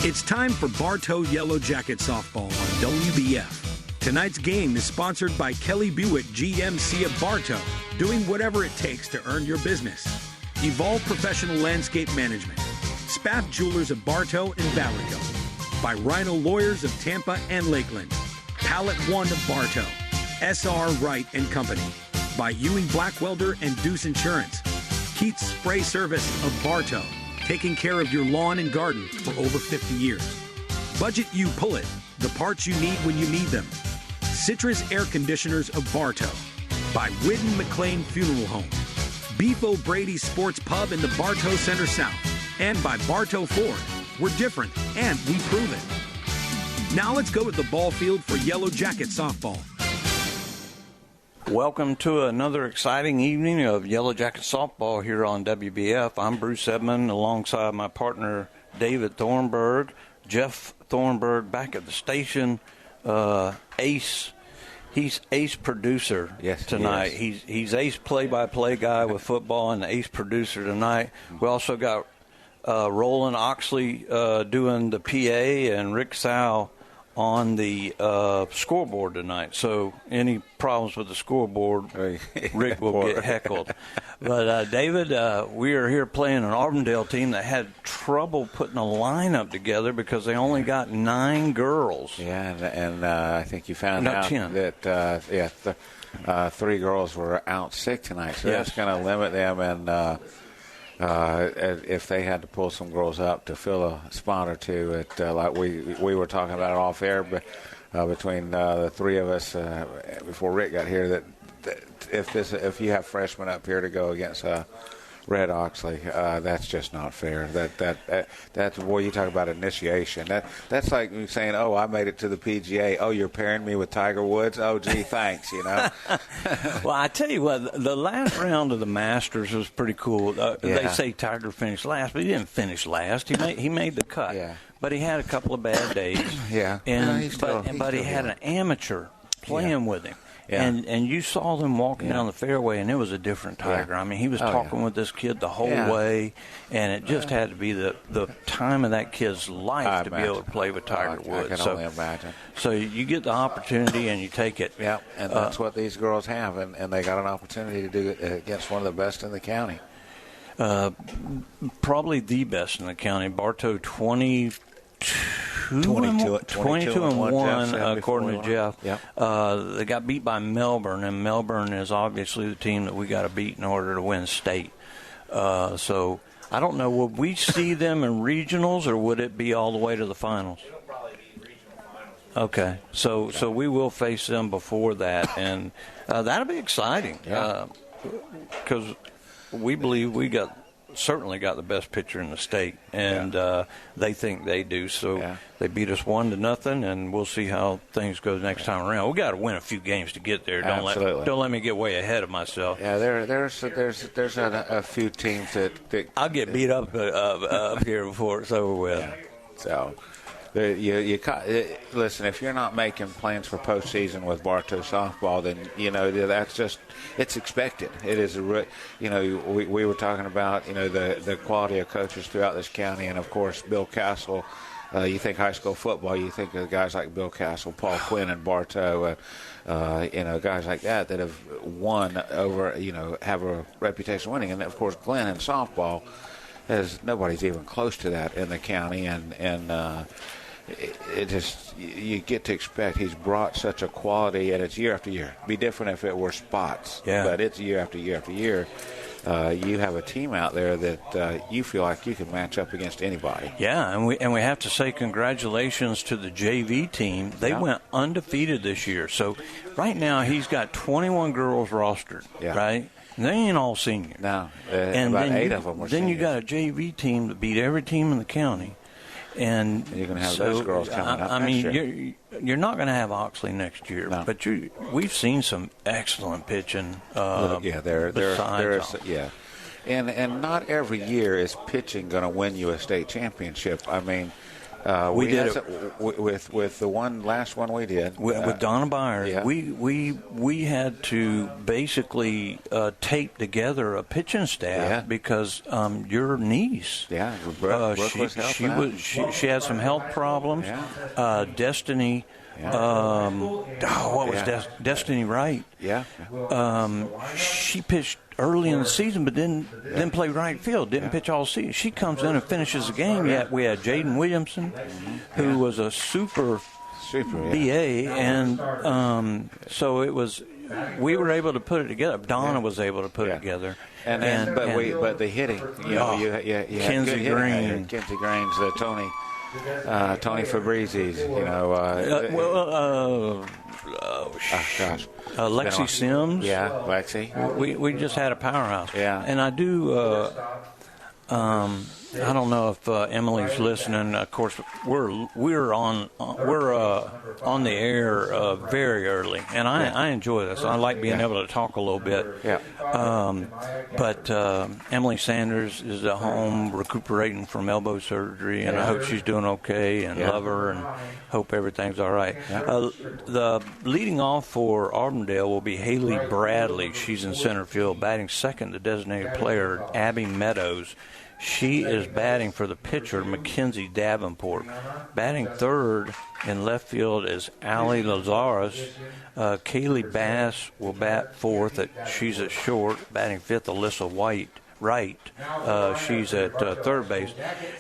It's time for Bartow Yellow Jacket Softball on WBF. Tonight's game is sponsored by Kelly Buick GMC of Bartow, doing whatever it takes to earn your business. Evolve Professional Landscape Management. Spaff Jewelers of Bartow and Vallejo. By Rhino Lawyers of Tampa and Lakeland. Pallet One of Bartow. SR Wright and Company. By Ewing Blackwelder and Deuce Insurance. Keats Spray Service of Bartow, taking care of your lawn and garden for over 50 years. Budget You Pull It, the parts you need when you need them. Citrus Air Conditioners of Bartow. By Whidden McLean Funeral Home. Beef O'Brady Sports Pub in the Bartow Center South. And by Bartow Ford. We're different, and we prove it. Now let's go to the ball field for Yellow Jacket Softball. Welcome to another exciting evening of Yellow Jacket Softball here on WBF. I'm Bruce Edmond alongside my partner David Thornburg. Jeff Thornburg back at the station. Ace. He's ace producer tonight. Yes. He's ace play-by-play guy with football and ace producer tonight. We also got Roland Oxley doing the PA and Rick Sow on the scoreboard tonight. So any problems with the scoreboard, Rick will get heckled. But, David, we are here playing an Auburndale team that had trouble putting a lineup together because they only got 9 girls. Yeah, and I think you found out 10. that 3 girls were out sick tonight. So that's going to limit them. And if they had to pull some girls up to fill a spot or two, like we were talking about it off air, but between the three of us before Rick got here, that if you have freshmen up here to go against Red Oxley, that's just not fair. That's boy, you talk about initiation. That's like saying, "Oh, I made it to the PGA. Oh, you're pairing me with Tiger Woods. Oh, gee, thanks." You know. Well, I tell you what, the last round of the Masters was pretty cool. They say Tiger finished last, but he didn't finish last. He made the cut. Yeah. But he had a couple of bad days. Yeah. But he had an amateur playing with him. Yeah. And you saw them walking down the fairway, and it was a different Tiger. Yeah. I mean, he was talking with this kid the whole way, and it just had to be the time of that kid's life to be able to play with Tiger Woods. I can only imagine. So you get the opportunity, and you take it. Yeah, and that's what these girls have, and they got an opportunity to do it against one of the best in the county. Probably the best in the county. Bartow 22 and 1 according to Jeff. Yep. They got beat by Melbourne, and Melbourne is obviously the team that we got to beat in order to win state. So I don't know, would we see them in regionals, or would it be all the way to the finals? It'll probably be regional finals. Okay, so we will face them before that, and that'll be exciting because we believe we certainly got the best pitcher in the state, and they think they do. So they beat us 1-0, and we'll see how things go next time around. We got to win a few games to get there. Don't let me get way ahead of myself. Yeah, there's a few teams that I'll get beat up here before it's over with. Yeah. So. Listen, if you're not making plans for postseason with Bartow softball, then that's just it's expected. It is we were talking about the quality of coaches throughout this county, and of course Bill Castle. You think high school football, you think of guys like Bill Castle, Paul Quinn, and Bartow. Guys like that have won over. Have a reputation winning, and of course Glenn in softball, nobody's even close to that in the county, and. It just you get to expect he's brought such a quality, and it's year after year. It'd be different if it were spots, but it's year after year after year. You have a team out there that you feel like you can match up against anybody. Yeah, and we have to say congratulations to the JV team. They went undefeated this year. So right now he's got 21 girls rostered, right? And they ain't all senior. No, and about then 8 of them were Then seniors. you got a JV team that beat every team in the county. And you're going to have those girls coming up next year. You're not going to have Oxley next year, but we've seen some excellent pitching. And not every year is pitching going to win you a state championship. I mean, We did it with the last one we did with Donna Byers. Yeah. We had to basically tape together a pitching staff because your niece. Yeah, Brooke was helping out. She had some health problems. Yeah. Destiny. Yeah. What was Destiny Wright? Yeah. She pitched early in the season, but didn't play right field. Didn't pitch all season. She comes in and finishes the game. Yet we had Jaden Williamson, who was a super BA, and so it was. We were able to put it together. Donna was able to put it together. But the hitting, you had Kenzie good Green, hitting. Kenzie Green's, Tony Fabrizi's, Lexi Sims. Yeah, Lexi. We just had a powerhouse. Yeah. And I do. I don't know if Emily's listening. Of course, we're on the air very early, and I enjoy this. I like being able to talk a little bit. Yeah. But Emily Sanders is at home recuperating from elbow surgery, and I hope she's doing okay, and love her, and hope everything's all right. Yeah. The leading off for Auburndale will be Haley Bradley. She's in center field, batting second. The designated player, Abby Meadows. She is batting for the pitcher, Mackenzie Davenport. Batting third in left field is Allie Lazarus. Kaylee Bass will bat fourth. She's at short. Batting fifth, Alyssa Wright. She's at third base.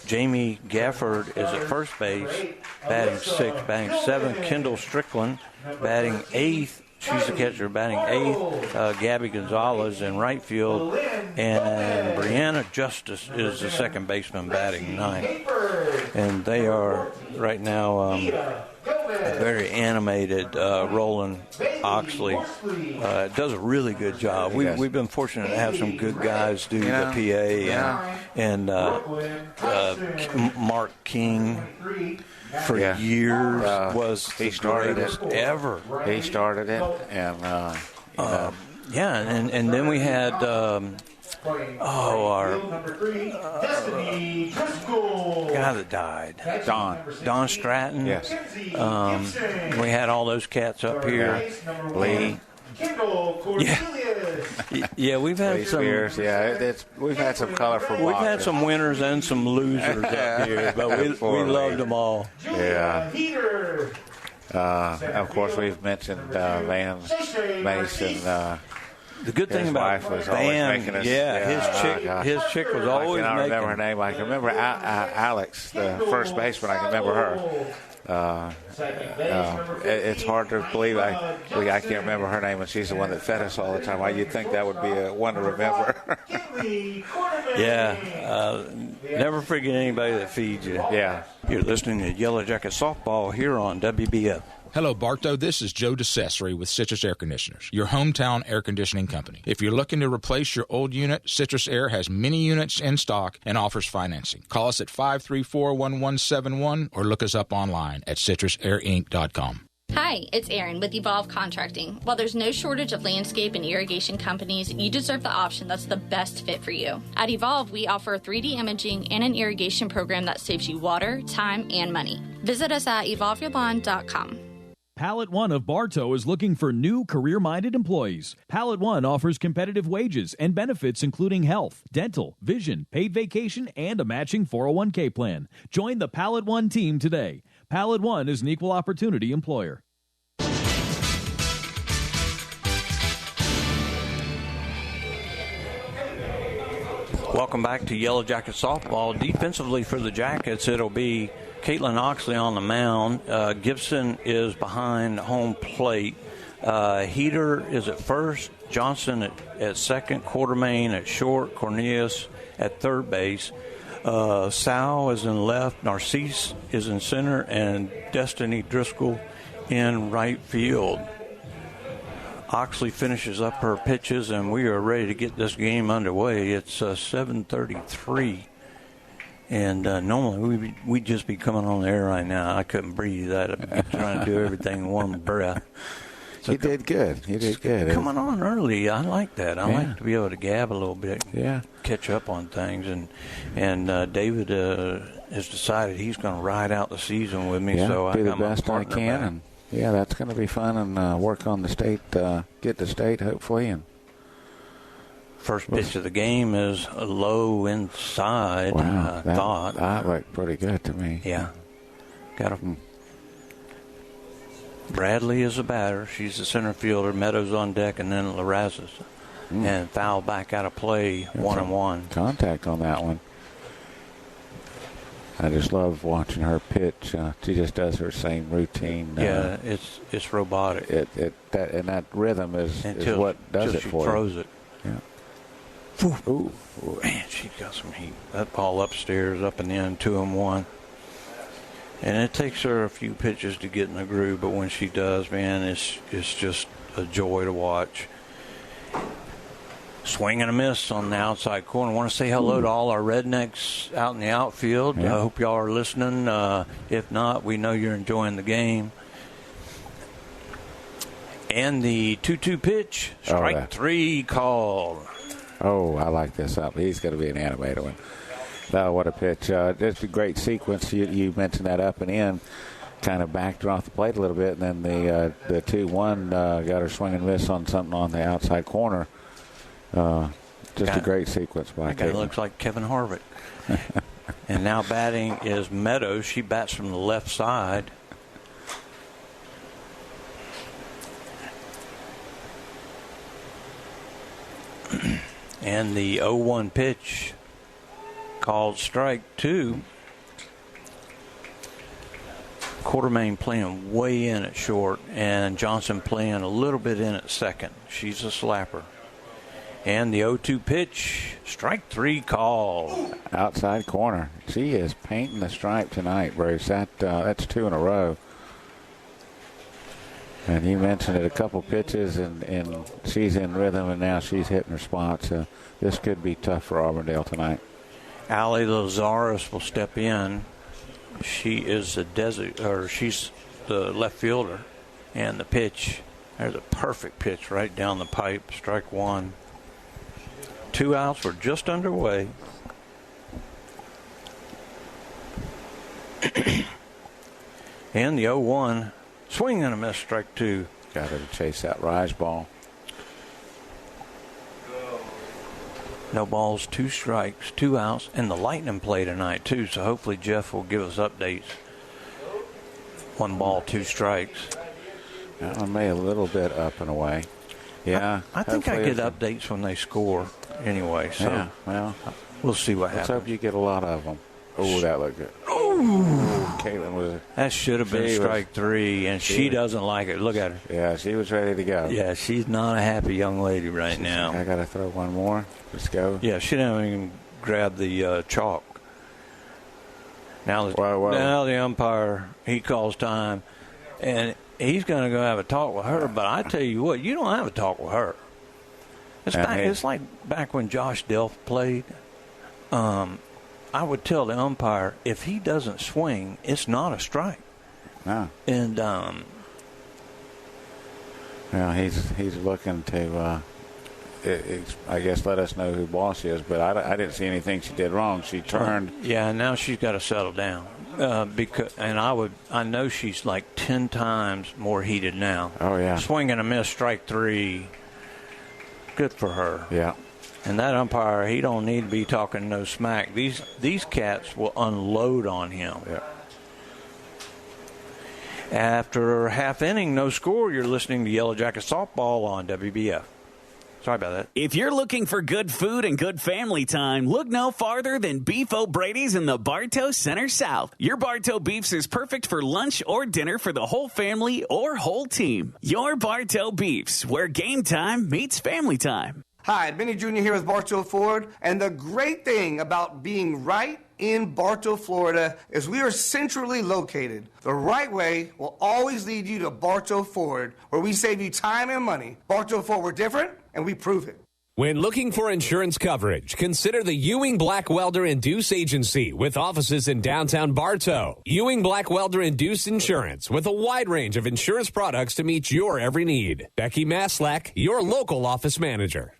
Jamie Gafford is at first base, batting sixth. Batting seventh, Kendall Strickland. Batting eighth, she's the catcher, batting eighth. Gabby Gonzalez in right field. And Brianna Justice is the second baseman, batting ninth. And they are right now very animated. Roland Oxley does a really good job. We've been fortunate to have some good guys do the PA. And Mark King for years was the greatest ever. He started it, and and then we had our guy that died, Don Stratton. Yes. We had all those cats up here. Lee. Yeah, we've had Lee some. Spears, we've had some colorful. We've had some winners and some losers up here, but we loved them all. Yeah. Of course, we've mentioned Vance Mason. The good thing about Van, his chick was always making. I cannot remember her name. I can remember Alex, the first baseman. I can remember her. It's hard to believe I can't remember her name, and she's the one that fed us all the time. You'd think that would be one to remember. Never forget anybody that feeds you. Yeah. You're listening to Yellow Jacket Softball here on WBF. Hello, Bartow. This is Joe DeCesare with Citrus Air Conditioners, your hometown air conditioning company. If you're looking to replace your old unit, Citrus Air has many units in stock and offers financing. Call us at 534-1171 or look us up online at citrusairinc.com. Hi, it's Erin with Evolve Contracting. While there's no shortage of landscape and irrigation companies, you deserve the option that's the best fit for you. At Evolve, we offer 3D imaging and an irrigation program that saves you water, time, and money. Visit us at evolveyourlawn.com. Pallet One of Bartow is looking for new career-minded employees. Pallet One offers competitive wages and benefits including health, dental, vision, paid vacation, and a matching 401k plan. Join the Pallet One team today. Pallet One is an equal opportunity employer. Welcome back to Yellow Jacket Softball. Defensively for the Jackets, it'll be Caitlin Oxley on the mound. Gibson is behind home plate. Heater is at first. Johnson at second. Quartermain at short. Cornelius at third base. Sal is in left. Narcisse is in center. And Destiny Driscoll in right field. Oxley finishes up her pitches, and we are ready to get this game underway. It's 7:33. And normally we'd just be coming on the air right now. I couldn't breathe. I'd be trying to do everything in one breath. So You did good. Coming on early, I like that. I like to be able to gab a little bit, catch up on things. And David has decided he's going to ride out the season with me. Yeah, so do I the got my best I partner can, back. and yeah, that's going to be fun, and work on the state, get the state hopefully, and First pitch of the game is a low inside. wow, that thought. looked pretty good to me. Yeah, got a. Bradley is a batter. She's the center fielder. Meadows on deck, and then Larrazas. And foul back out of play, 1-1. Contact on that one. I just love watching her pitch. She just does her same routine. Yeah, it's robotic. That rhythm is what does it she for throws you. it. Yeah. Ooh. Man, she got some heat. That ball upstairs, up and in, 2-1. And it takes her a few pitches to get in the groove, but when she does, man, it's just a joy to watch. Swing and a miss on the outside corner. I want to say hello to all our rednecks out in the outfield. Yeah. I hope y'all are listening. If not, we know you're enjoying the game. And the 2-2 pitch, strike 3 called. Oh, I like this up. He's going to be an animator one. Oh, what a pitch. Just a great sequence. You mentioned that up and in. Kind of backed her off the plate a little bit, and then the 2-1 got her swing and miss on something on the outside corner. Just a great sequence by That guy looks like Kevin Harvick. And now batting is Meadows. She bats from the left side. And the 0-1 pitch called strike 2. Quartermain playing way in at short, and Johnson playing a little bit in at second. She's a slapper. And the 0-2 pitch, strike 3 call. Outside corner. She is painting the stripe tonight, Bruce. That's 2 in a row. And you mentioned it, a couple pitches, and she's in rhythm, and now she's hitting her spots. This could be tough for Auburndale tonight. Allie Lazaris will step in. She is she's the left fielder, and the pitch. There's a perfect pitch right down the pipe. Strike 1. 2 outs. We're just underway. And the 0-1 swing and a miss. Strike 2. Got her to chase that rise ball. No balls, 2 strikes, 2 outs, and the Lightning play tonight, too. So hopefully Jeff will give us updates. 1 ball, 2 strikes. That one may a little bit up and away. Yeah. I think I get updates when they score anyway. So yeah, well, we'll see what happens. Let's hope you get a lot of them. Oh, that looked good. Oh, Caitlin was. That should have been strike 3, and she doesn't like it. Look at her. Yeah, she was ready to go. Yeah, she's not a happy young lady right now. I got to throw one more. Let's go. Yeah, she didn't even grab the chalk. Now the umpire, he calls time, and he's going to go have a talk with her. But I tell you what, you don't have a talk with her. It's like back when Josh Delph played. I would tell the umpire, if he doesn't swing, it's not a strike. No. And he's looking to, I guess, let us know who boss is. But I didn't see anything she did wrong. She turned. Yeah, now she's got to settle down. I know she's like 10 times more heated now. Oh yeah. Swing and a miss, strike 3. Good for her. Yeah. And that umpire, he don't need to be talking no smack. These cats will unload on him. Yeah. After half inning, no score, you're listening to Yellow Jacket Softball on WBF. Sorry about that. If you're looking for good food and good family time, look no farther than Beef O'Brady's in the Bartow Center South. Your Bartow Beefs is perfect for lunch or dinner for the whole family or whole team. Your Bartow Beefs, where game time meets family time. Hi, Benny Jr. here with Bartow Ford, and the great thing about being right in Bartow, Florida, is we are centrally located. The right way will always lead you to Bartow Ford, where we save you time and money. Bartow Ford, we're different, and we prove it. When looking for insurance coverage, consider the Ewing Black Welder and Deuce Agency with offices in downtown Bartow. Ewing Black Welder and Deuce Insurance with a wide range of insurance products to meet your every need. Becky Maslak, your local office manager.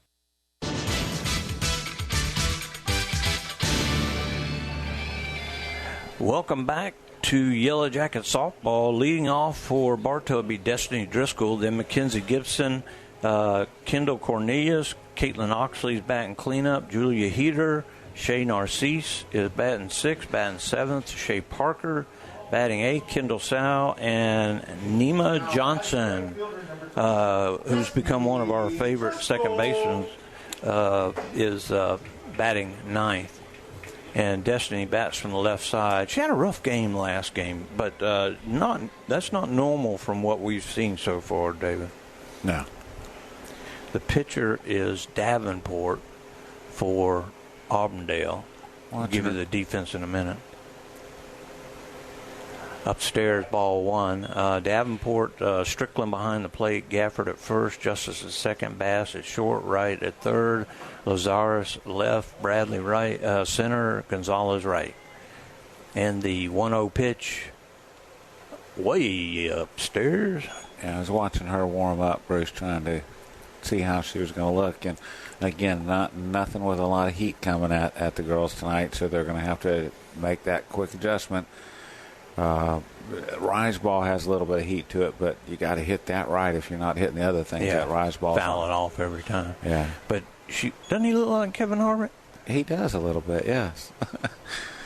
Welcome back to Yellow Jacket Softball. Leading off for Bartow will be Destiny Driscoll, then Mackenzie Gibson, Kendall Cornelius, Caitlin Oxley's batting cleanup, Julia Heater, Shay Narcisse is batting sixth, batting seventh, Shay Parker, batting eighth, Kendall Sow, and Nima Johnson, who's become one of our favorite second basemen, is batting ninth. And Destiny bats from the left side. She had a rough game last game, but that's not normal from what we've seen so far, David. No. The pitcher is Davenport for Auburndale. I'll give you the defense in a minute. Upstairs, ball one. Davenport, Strickland behind the plate, Gafford at first, Justice at second, Bass at short, Wright at third, Lazarus left, Bradley right, center, Gonzalez right. And the 1-0 pitch way upstairs. Yeah, I was watching her warm up, Bruce, trying to see how she was going to look. And, again, nothing with a lot of heat coming at the girls tonight, so they're going to have to make that quick adjustment. Rise ball has a little bit of heat to it, but you got to hit that right if you're not hitting the other things. Yeah, that rise ball foul it off every time. Yeah, but doesn't he look like Kevin Harbert? He does a little bit, yes.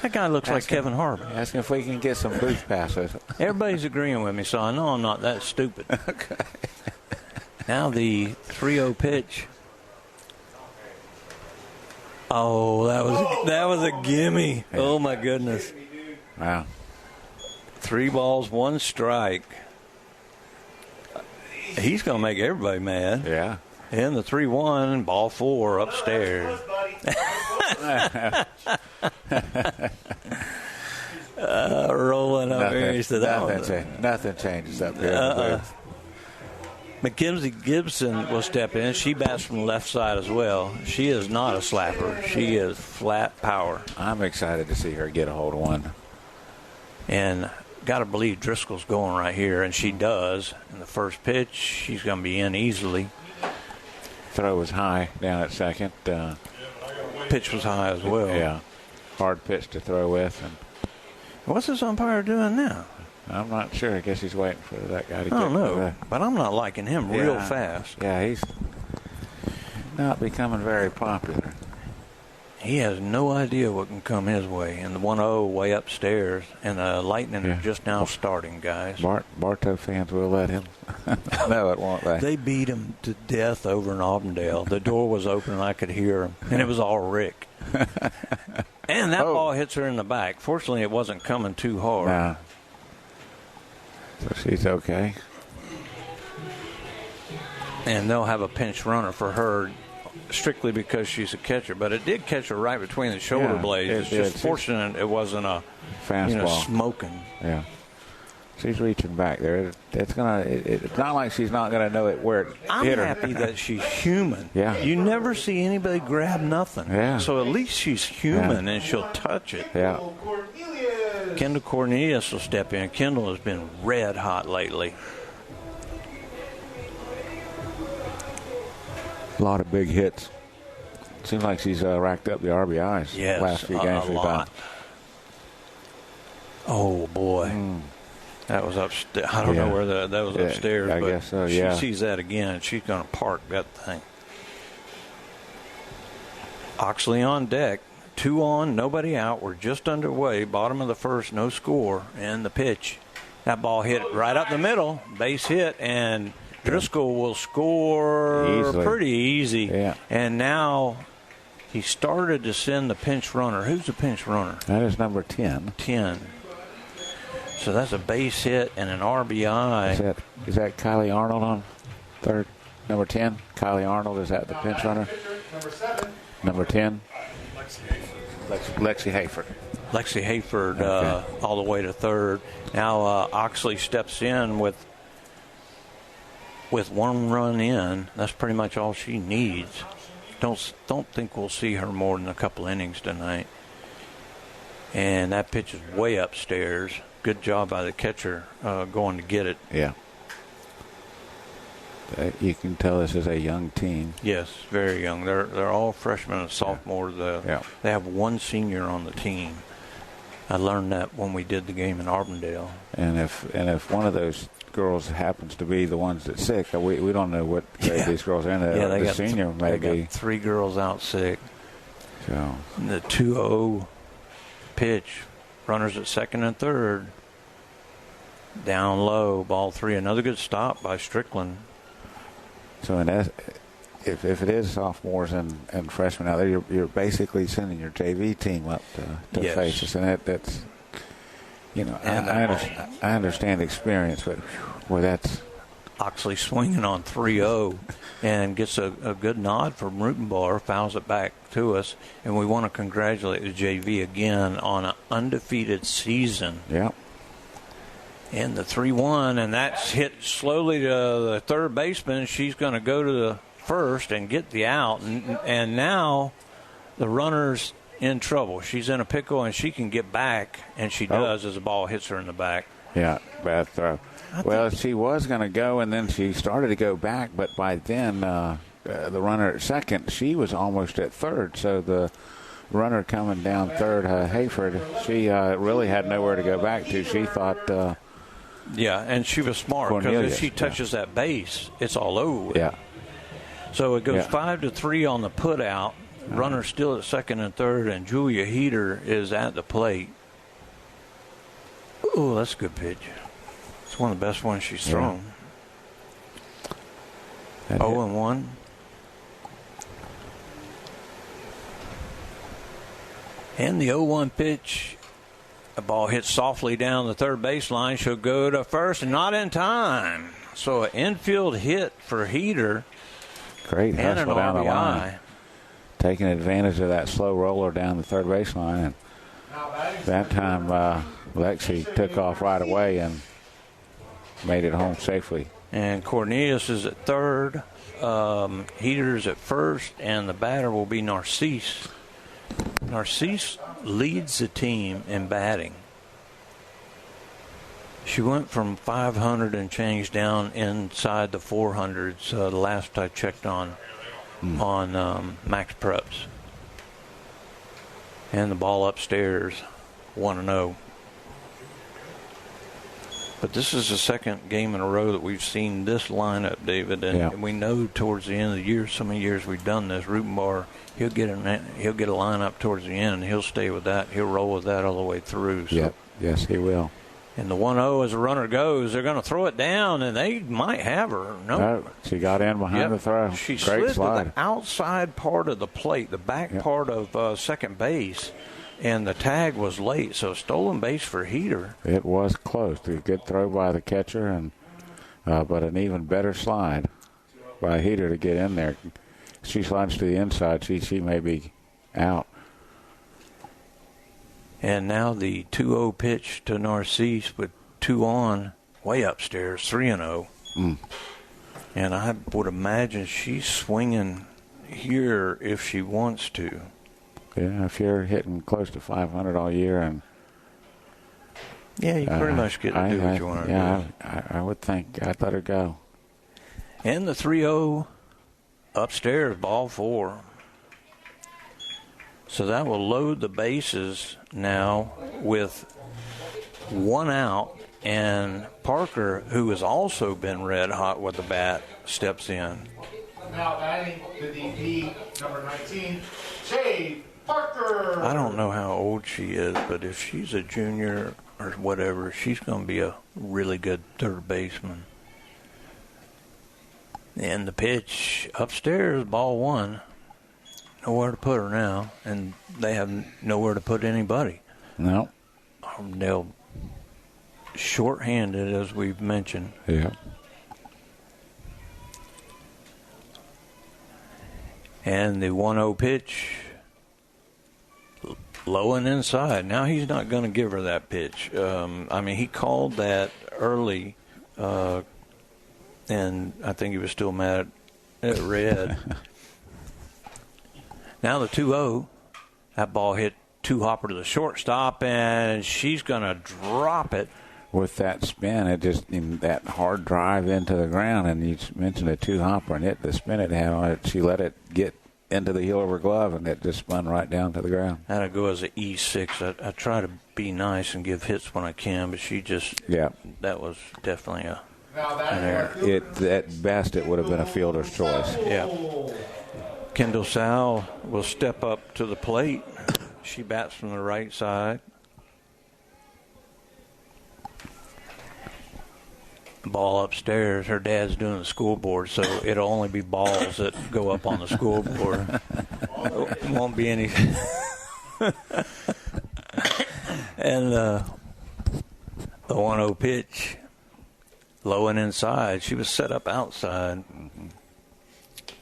That guy looks like Kevin Harbert. Asking if we can get some booth passes. Everybody's agreeing with me, so I know I'm not that stupid. Okay. Now the 3-0 pitch. Oh, that was a gimme. Yeah. Oh my goodness. Wow. 3 balls, 1 strike. He's going to make everybody mad. Yeah. And the 3-1, ball 4 upstairs. Rolling up here. Nothing changes up here. Mackenzie Gibson will step in. She bats from the left side as well. She is not a slapper. She is flat power. I'm excited to see her get a hold of one. And got to believe Driscoll's going right here, and she does. In the first pitch, she's going to be in easily. Throw was high down at second. Pitch was high as well. Yeah. Hard pitch to throw with. And what's this umpire doing now? I'm not sure. I guess he's waiting for that guy to get. I don't know, but I'm not liking him real fast. Yeah, he's not becoming very popular. He has no idea what can come his way. And the 1-0 way upstairs, and the Lightning are just now starting, guys. Bartow fans will let him. No, it won't. They beat him to death over in Auburndale. The door was open, and I could hear him, and it was all Rick. And that ball hits her in the back. Fortunately, it wasn't coming too hard. Nah. So she's okay. And they'll have a pinch runner for her strictly because she's a catcher. But it did catch her right between the shoulder blades. It's just fortunate it wasn't a fastball. Smoking. Yeah. She's reaching back there. It's not like she's not gonna know it where it hit her. I'm happy that she's human. Yeah. You never see anybody grab nothing. Yeah. So at least she's human and she'll touch it. Yeah. Kendall Cornelius will step in. Kendall has been red hot lately. A lot of big hits. Seems like she's racked up the RBIs last few games we've done. Oh boy. That was upstairs. I don't know where that was upstairs, I but guess so, yeah. She sees that again, and she's going to park that thing. Oxley on deck. 2 on, nobody out. We're just underway. Bottom of the first, no score. And the pitch. That ball hit right up the middle. Base hit, and Driscoll will score pretty easy. Yeah. And now he started to send the pinch runner. Who's the pinch runner? That is number 10. 10. So that's a base hit and an RBI. Is that Kylie Arnold on third? Number 10? Kylie Arnold, is that the pinch runner? Number 7. Number 10? Lexi Hayford. Lexi Hayford all the way to third. Now Oxley steps in with 1 run in. That's pretty much all she needs. Don't think we'll see her more than a couple innings tonight. And that pitch is way upstairs. Good job by the catcher going to get it. Yeah. You can tell this is a young team. Yes, very young. They're all freshmen and sophomores. They have 1 senior on the team. I learned that when we did the game in Auburndale. And if one of those girls happens to be the ones that's sick, we don't know what grade these girls are in. They got senior they maybe. got 3 girls out sick. So the 2-0 pitch, runners at second and third, down low, ball 3. Another good stop by Strickland. So if it is sophomores and freshmen out there, you're basically sending your JV team up to face us, and that's I understand experience, but boy, that's Oxley swinging on 3-0 and gets a good nod from Rutenbar, fouls it back to us, and we want to congratulate the JV again on an undefeated season. Yeah. And the 3-1, and that's hit slowly to the third baseman. She's going to go to the first and get the out, and now the runner's in trouble. She's in a pickle, and she can get back, and she does as the ball hits her in the back. Yeah, bad throw. Well, she was going to go, and then she started to go back, but by then the runner at second, she was almost at third, so the runner coming down third, Hayford, she really had nowhere to go back to. She thought... yeah, and she was smart, because if she touches that base, it's all over with. Yeah. So it goes 5-3 on the put out. Runner still at second and third, and Julia Heater is at the plate. Oh, that's a good pitch. It's one of the best ones she's thrown. 0-1. And the 0-1 pitch, a ball hits softly down the third baseline. She'll go to first, and not in time. So an infield hit for Heater. Great and hustle an down RBI. the line. Taking advantage of that slow roller down the third baseline. And that time, Lexi took off right away and made it home safely. And Cornelius is at third. Heater's at first, and the batter will be Narcisse. Narcisse leads the team in batting. She went from 500 and change down inside the 400s the last I checked on Max Preps. And the ball upstairs, 1-0. But this is the second game in a row that we've seen this lineup, David, and we know towards the end of the year, so many years we've done this, Rutenbar, he'll get a lineup towards the end, and he'll stay with that. He'll roll with that all the way through. So. Yep. Yes, he will. And the 1-0 as the runner goes, they're going to throw it down, and they might have her. No, she got in behind the throw. She Great slid slide. to the outside part of the plate, the back part of second base, and the tag was late, so stolen base for Heater. It was close. A good throw by the catcher, and but an even better slide by Heater to get in there. She slides to the inside. She may be out. And now the 2-0 pitch to Narcisse with 2 on, way upstairs, 3-0. And I would imagine she's swinging here if she wants to. Yeah, if you're hitting close to 500 all year, and you pretty much get to do what you want to do. Yeah, I would think I'd let her go. And the 3-0 upstairs, ball 4. So that will load the bases now with 1 out, and Parker, who has also been red hot with the bat, steps in. Now batting the DP, number 19, Jade Parker. I don't know how old she is, but if she's a junior or whatever, she's going to be a really good third baseman. And the pitch upstairs, ball 1. Nowhere to put her now, and they have nowhere to put anybody. No. They'll short-handed, as we've mentioned. Yeah. And the 1-0 pitch, low and inside. Now he's not going to give her that pitch. He called that early, and I think he was still mad at Red. Now the 2-0, that ball hit 2-hopper to the shortstop, and she's going to drop it. With that spin, it just that hard drive into the ground, and you mentioned a 2-hopper, and the spin it had on it, she let it get into the heel of her glove, and it just spun right down to the ground. That'll go as an E6. I try to be nice and give hits when I can, but she just that was definitely an error. At best, it would have been a fielder's choice. Yeah. Kendall Sal will step up to the plate. She bats from the right side. Ball upstairs. Her dad's doing the scoreboard, so it'll only be balls that go up on the scoreboard. It won't be any. And the 1-0 pitch, low and inside. She was set up outside.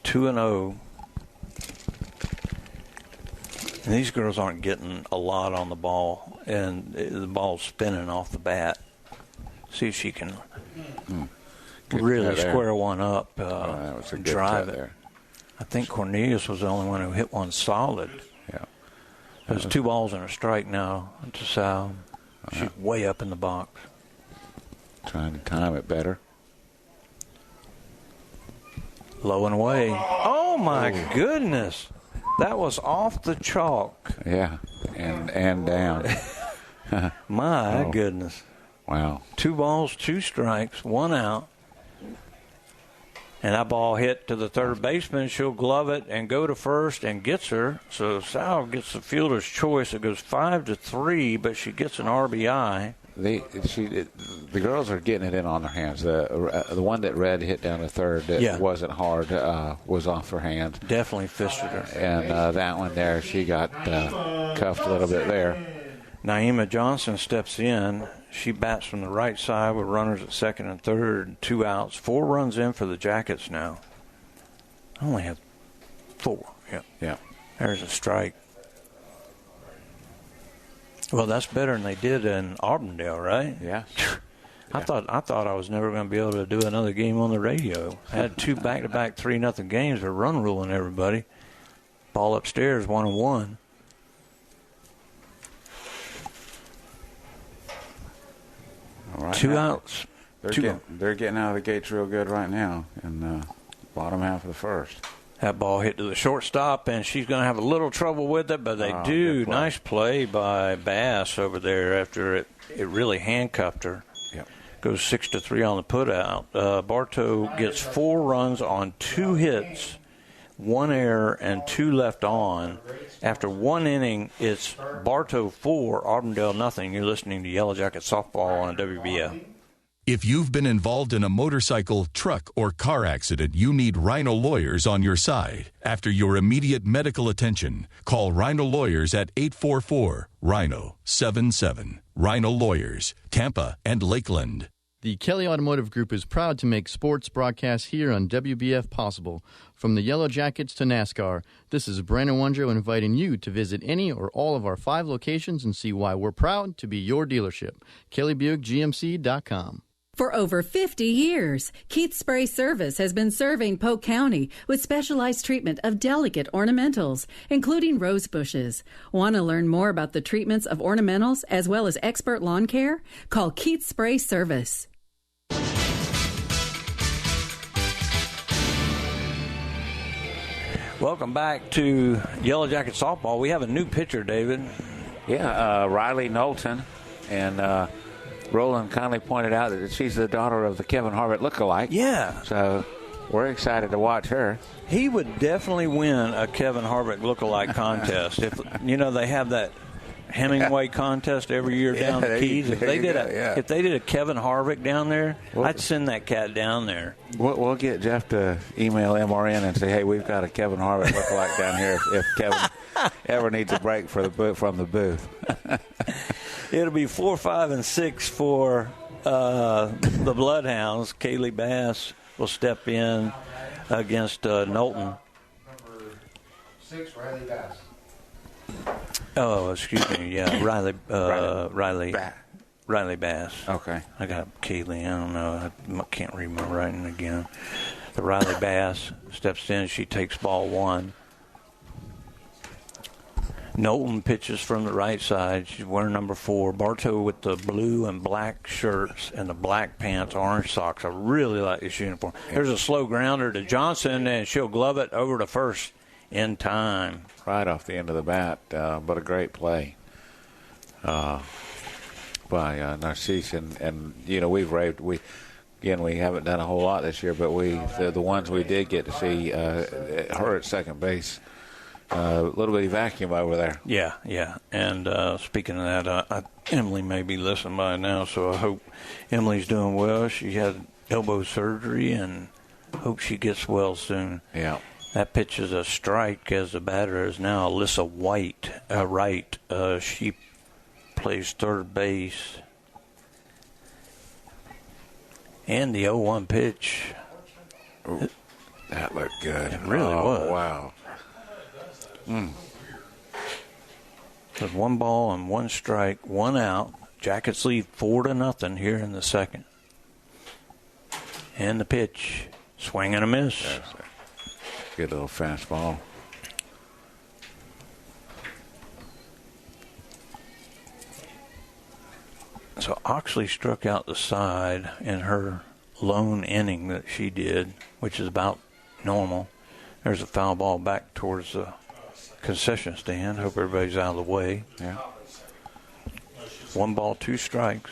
2-0. And these girls aren't getting a lot on the ball, and the ball's spinning off the bat. See if she can really square one up and drive it. There. I think Cornelius was the only one who hit one solid. Yeah. There's 2 balls and a strike now to Sal. She's way up in the box. Trying to time it better. Low and away. Oh, my goodness. That was off the chalk. Yeah, and down. My goodness. Wow. 2 balls, 2 strikes, 1 out. And that ball hit to the third baseman. She'll glove it and go to first and gets her. So Sal gets the fielder's choice. It goes 5-3, but she gets an RBI. The girls are getting it in on their hands. The one that Red hit down to third that wasn't hard was off her hands. Definitely fisted her. And that one there, she got cuffed a little bit there. Naima Johnson steps in. She bats from the right side with runners at second and third, 2 outs. 4 runs in for the Jackets now. I only have 4. Yeah. There's a strike. Well, that's better than they did in Auburndale, right? Yeah. I thought I was never going to be able to do another game on the radio. I had 2 back-to-back 3-0 games for run ruling everybody. Ball upstairs, 1-1. All right, 2 outs. They're getting out of the gates real good right now in the bottom half of the first. That ball hit to the shortstop, and she's going to have a little trouble with it, but they do. Nice play by Bass over there after it really handcuffed her. Yep. Goes 6-3 on the putout. Bartow gets 4 runs on 2 hits, 1 error, and 2 left on. After 1 inning, it's Bartow 4, Auburndale nothing. You're listening to Yellow Jacket Softball on WBF. If you've been involved in a motorcycle, truck, or car accident, you need Rhino Lawyers on your side. After your immediate medical attention, call Rhino Lawyers at 844-RHINO-77. Rhino Lawyers, Tampa and Lakeland. The Kelly Automotive Group is proud to make sports broadcasts here on WBF possible. From the Yellow Jackets to NASCAR, this is Brandon Wondro inviting you to visit any or all of our 5 locations and see why we're proud to be your dealership. KellyBuickGMC.com. For over 50 years, Keith Spray Service has been serving Polk County with specialized treatment of delicate ornamentals, including rose bushes. Want to learn more about the treatments of ornamentals as well as expert lawn care? Call Keith Spray Service. Welcome back to Yellow Jacket Softball. We have a new pitcher, David. Yeah, Riley Knowlton. And Roland kindly pointed out that she's the daughter of the Kevin Harvick lookalike. Yeah. So we're excited to watch her. He would definitely win a Kevin Harvick lookalike contest. If they have that Hemingway contest every year down the Keys. If they did a Kevin Harvick down there, I'd send that cat down there. We'll get Jeff to email MRN and say, hey, we've got a Kevin Harvick lookalike down here if Kevin ever needs a break from the booth. It'll be 4, 5, and 6 for the Bloodhounds. Kaylee Bass will step in against Knowlton. Number 6, Riley Bass. Oh, excuse me. Yeah, Riley Bass. Okay. I got Kaylee. I don't know. I can't read my writing again. The Riley Bass steps in. She takes ball 1. Knowlton pitches from the right side. She's wearing number 4. Bartow with the blue and black shirts and the black pants, orange socks. I really like this uniform. There's a slow grounder to Johnson, and she'll glove it over to first in time. Right off the end of the bat, but a great play by Narcisse. And we've raved. We haven't done a whole lot this year, but the ones we did get to see, her at second base, a little bitty vacuum over there. Yeah. And speaking of that, Emily may be listening by now, so I hope Emily's doing well. She had elbow surgery, and hope she gets well soon. Yeah. That pitch is a strike, as the batter is now Alyssa Wright. She plays third base. And the 0-1 pitch. Ooh, that looked good. It really was. Wow. There's 1 ball and 1 strike, 1 out. Jackets lead 4-0 here in the second. And the pitch, swing and a miss. Good little fastball. So Oxley struck out the side in her lone inning that she did, which is about normal. There's a foul ball back towards the concession stand. Hope everybody's out of the way. Yeah. 1 ball, 2 strikes.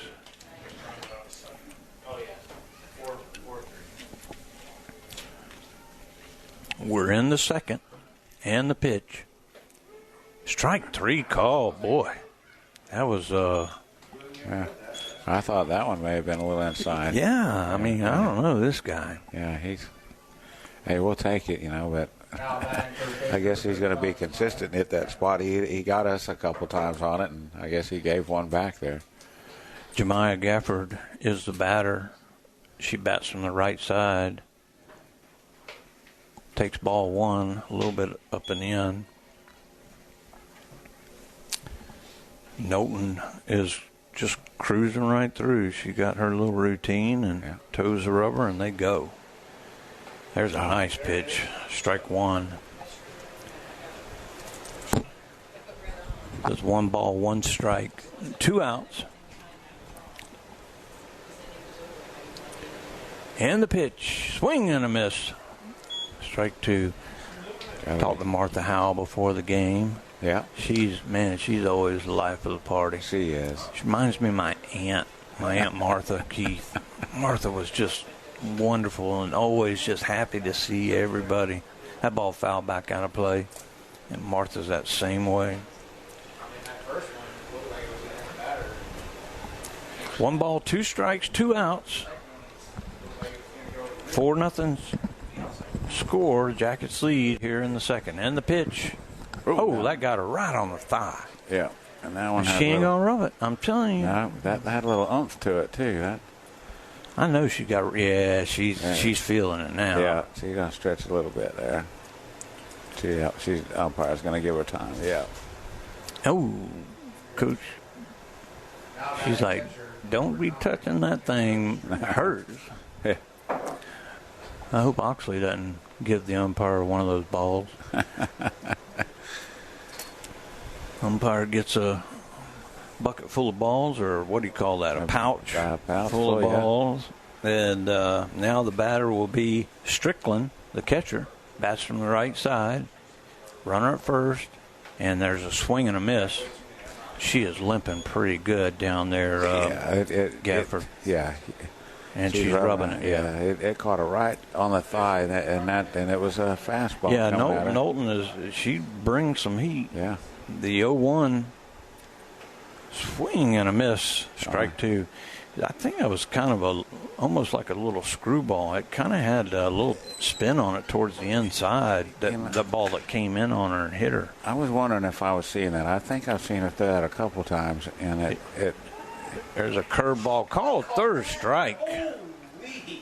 We're in the second, and the pitch. Strike 3 call. Boy, that was... Yeah. I thought that one may have been a little inside. Yeah, I mean, I don't know this guy. Yeah, hey, we'll take it, but I guess he's going to be consistent and hit that spot. He got us a couple times on it, and I guess he gave one back there. Jemiah Gafford is the batter. She bats from the right side. Takes ball 1, a little bit up and in. Knowlton is just cruising right through. She got her little routine and toes the rubber, and they go. There's a nice pitch. Strike 1. There's 1 ball, 1 strike, 2 outs. And the pitch. Swing and a miss. Strike 2. Talked to Martha Howell before the game. Yeah. She's always the life of the party. She is. She reminds me of my Aunt Martha Keith. Martha was just wonderful and always just happy to see everybody. That ball fouled back out of play, and Martha's that same way. 1 ball, 2 strikes, 2 outs. 4-0 score. Jackets lead here in the second. And the pitch. Oh, that got her right on the thigh. Yeah. And that one she ain't going to rub it. I'm telling you. No, that had a little oomph to it, too. I know she got. Yeah, she's feeling it now. Yeah, she's going to stretch a little bit there. She's umpire's going to give her time. Yeah. Oh, Coach. She's like, don't be touching that thing. It hurts. Yeah. I hope Oxley doesn't give the umpire one of those balls. Umpire gets a bucket full of balls, or what do you call that? A pouch full of balls. And now the batter will be Strickland, the catcher. Bats from the right side. Runner at first. And there's a swing and a miss. She is limping pretty good down there, Gafford. And she's rubbing it. Yeah, it caught her right on the thigh, and it was a fastball. Yeah, Knowlton she brings some heat. Yeah. The 0-1 swing and a miss, strike 2. I think that was kind of almost like a little screwball. It kind of had a little spin on it towards the inside, the ball that came in on her and hit her. I was wondering if I was seeing that. I think I've seen her throw that a couple times, and there's a curveball called third strike.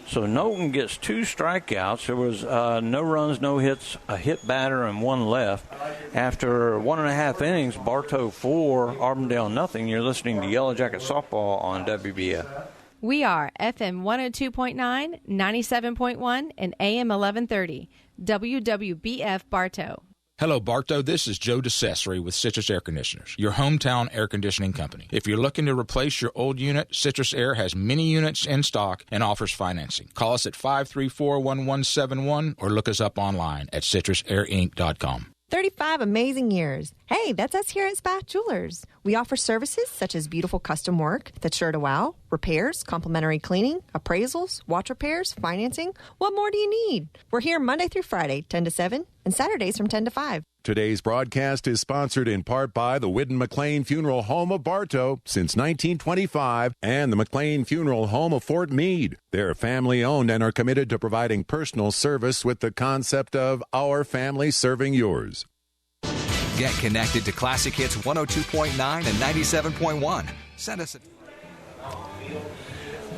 So Knowlton gets 2 strikeouts. There was no runs, no hits, a hit batter, and 1 left. After 1.5 innings, Bartow 4, Auburndale nothing. You're listening to Yellow Jacket Softball on WBF. We are FM 102.9, 97.1, and AM 1130. WWBF Bartow. Hello, Bartow. This is Joe DeCesare with Citrus Air Conditioners, your hometown air conditioning company. If you're looking to replace your old unit, Citrus Air has many units in stock and offers financing. Call us at 534-1171 or look us up online at citrusairinc.com. 35 amazing years. Hey, that's us here at Spath Jewelers. We offer services such as beautiful custom work that's sure to wow, repairs, complimentary cleaning, appraisals, watch repairs, financing. What more do you need? We're here Monday through Friday, 10 to 7, and Saturdays from 10 to 5. Today's broadcast is sponsored in part by the Whidden McLean Funeral Home of Bartow since 1925 and the McLean Funeral Home of Fort Meade. They're family-owned and are committed to providing personal service with the concept of our family serving yours. Get connected to Classic Hits 102.9 and 97.1. Send us a...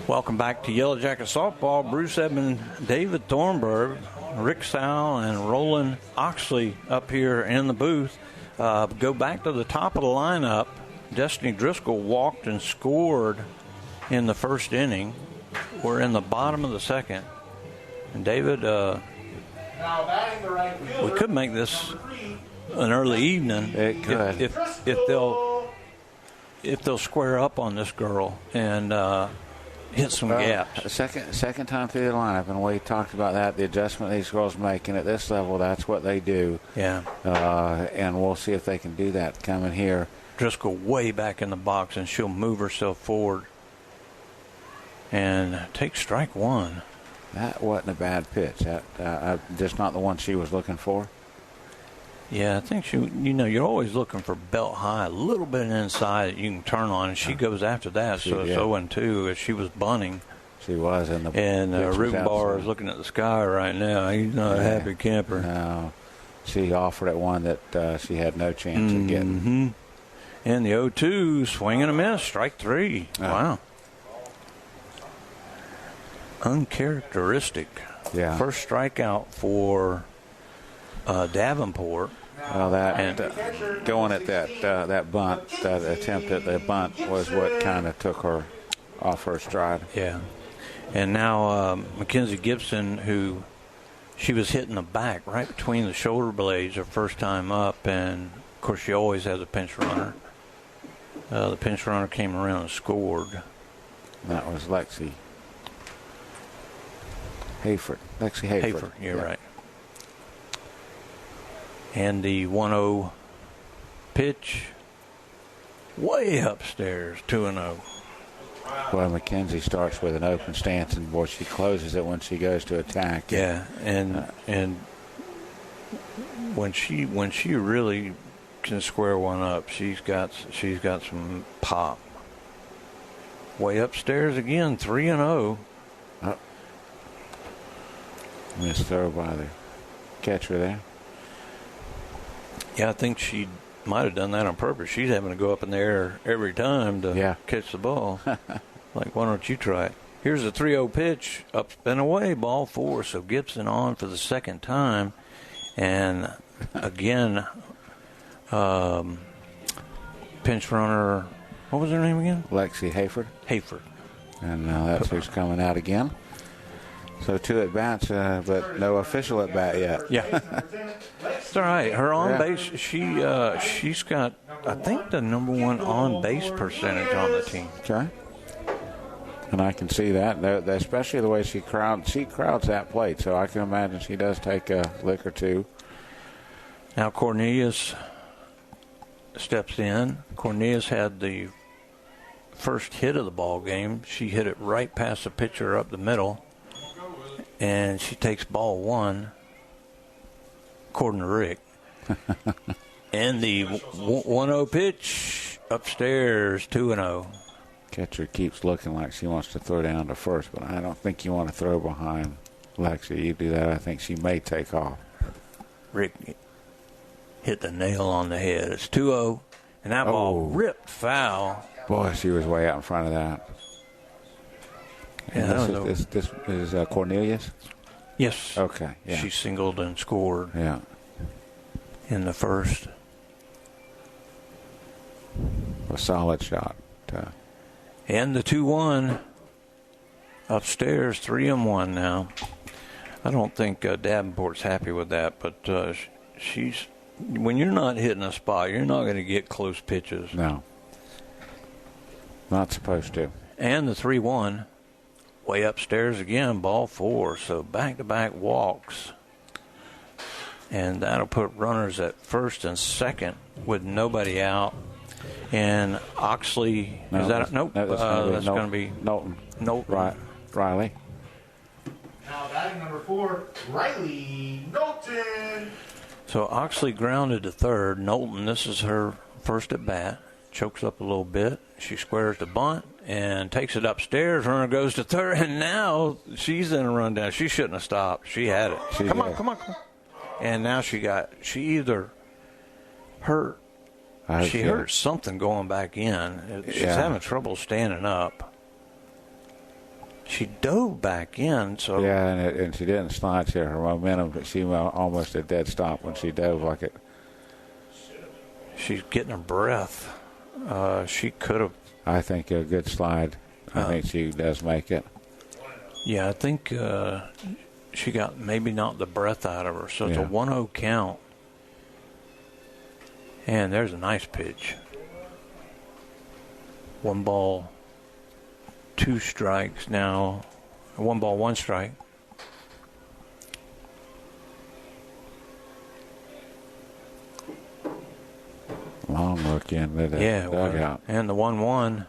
Welcome back to Yellow Jacket Softball. Bruce Edmond, David Thornburg, Rick Sowell, and Roland Oxley up here in the booth. Go back to the top of the lineup. Destiny Driscoll walked and scored in the first inning. We're in the bottom of the second. And David, we could make this an early evening. It could. If they'll square up on this girl and hit some gaps. Second time through the lineup, and we talked about that, the adjustment these girls make, and at this level, that's what they do. Yeah. And we'll see if they can do that coming here. Driscoll way back in the box, and she'll move herself forward and take strike one. That wasn't a bad pitch. That just not the one she was looking for. Yeah, I think you're always looking for belt high, a little bit inside that you can turn on, and she goes after that. So it's 0-2 as she was bunting. She was in the. And Rubenbar is looking at the sky right now. He's not a happy camper. No, she offered at one that she had no chance of getting. And the 0-2, swing and a miss, strike three. Wow. Uncharacteristic. Yeah. First strikeout for Davenport. Well, going at that bunt, that attempt at the bunt was what kind of took her off her stride. Yeah. And now Mackenzie Gibson, who she was hitting the back right between the shoulder blades her first time up, and of course she always has a pinch runner. The pinch runner came around and scored. That was Lexi Hayford. Hayford, you're right. And the 1-0 pitch way upstairs, 2-0. Well, Mackenzie starts with an open stance, and boy, she closes it when she goes to attack. Yeah, and when she really can square one up, she's got some pop. Way upstairs again, 3-0. Missed throw by the catcher there. Yeah, I think she might have done that on purpose. She's having to go up in the air every time to catch the ball. Like, why don't you try it? Here's a 3-0 pitch, up and away, ball four. So Gibson on for the second time. And again, pinch runner, what was her name again? Lexi Hayford. Hayford. And that's who's coming out again. So 2 at-bats, but no official at-bat yet. Yeah. It's all right. Her on-base, she's got, I think, the number 1 on-base percentage on the team. Okay. And I can see that, especially the way she crowds that plate. So I can imagine she does take a lick or two. Now Cornelius steps in. Cornelius had the first hit of the ball game. She hit it right past the pitcher up the middle. And she takes ball 1, according to Rick. And the 1-0 pitch upstairs, 2-0. Catcher keeps looking like she wants to throw down to first, but I don't think you want to throw behind Lexi. You do that, I think she may take off. Rick hit the nail on the head. It's 2-0, and that ball ripped foul. Boy, she was way out in front of that. Yeah, this is Cornelius? Yes. Okay. Yeah. She singled and scored. Yeah. In the first. A solid shot. And the 2-1 upstairs, 3-1 now. I don't think Davenport's happy with that, but she's when you're not hitting a spot, you're not going to get close pitches. No. Not supposed to. And the 3-1. Way upstairs again, ball 4. So back-to-back walks. And that'll put runners at first and second with nobody out. And Oxley, nope. That's going to be Knowlton. Knowlton. Riley. Now batting number 4, Riley Knowlton. So Oxley grounded to third. Knowlton, this is her first at bat. Chokes up a little bit. She squares the bunt and takes it upstairs. Runner goes to third, and now she's in a rundown. She shouldn't have stopped. She had it. Come on. And now she either hurt. She hurt something going back in. She's having trouble standing up. She dove back in, so and she didn't slide to her momentum, but she was almost a dead stop when she dove like it. She's getting her breath. She could have. I think a good slide. I think she does make it. Yeah, I think she got maybe not the breath out of her. So it's a 1-0 count. And there's a nice pitch. 1 ball, 2 strikes now. 1 ball, 1 strike. Long look into the dugout. And the 1-1,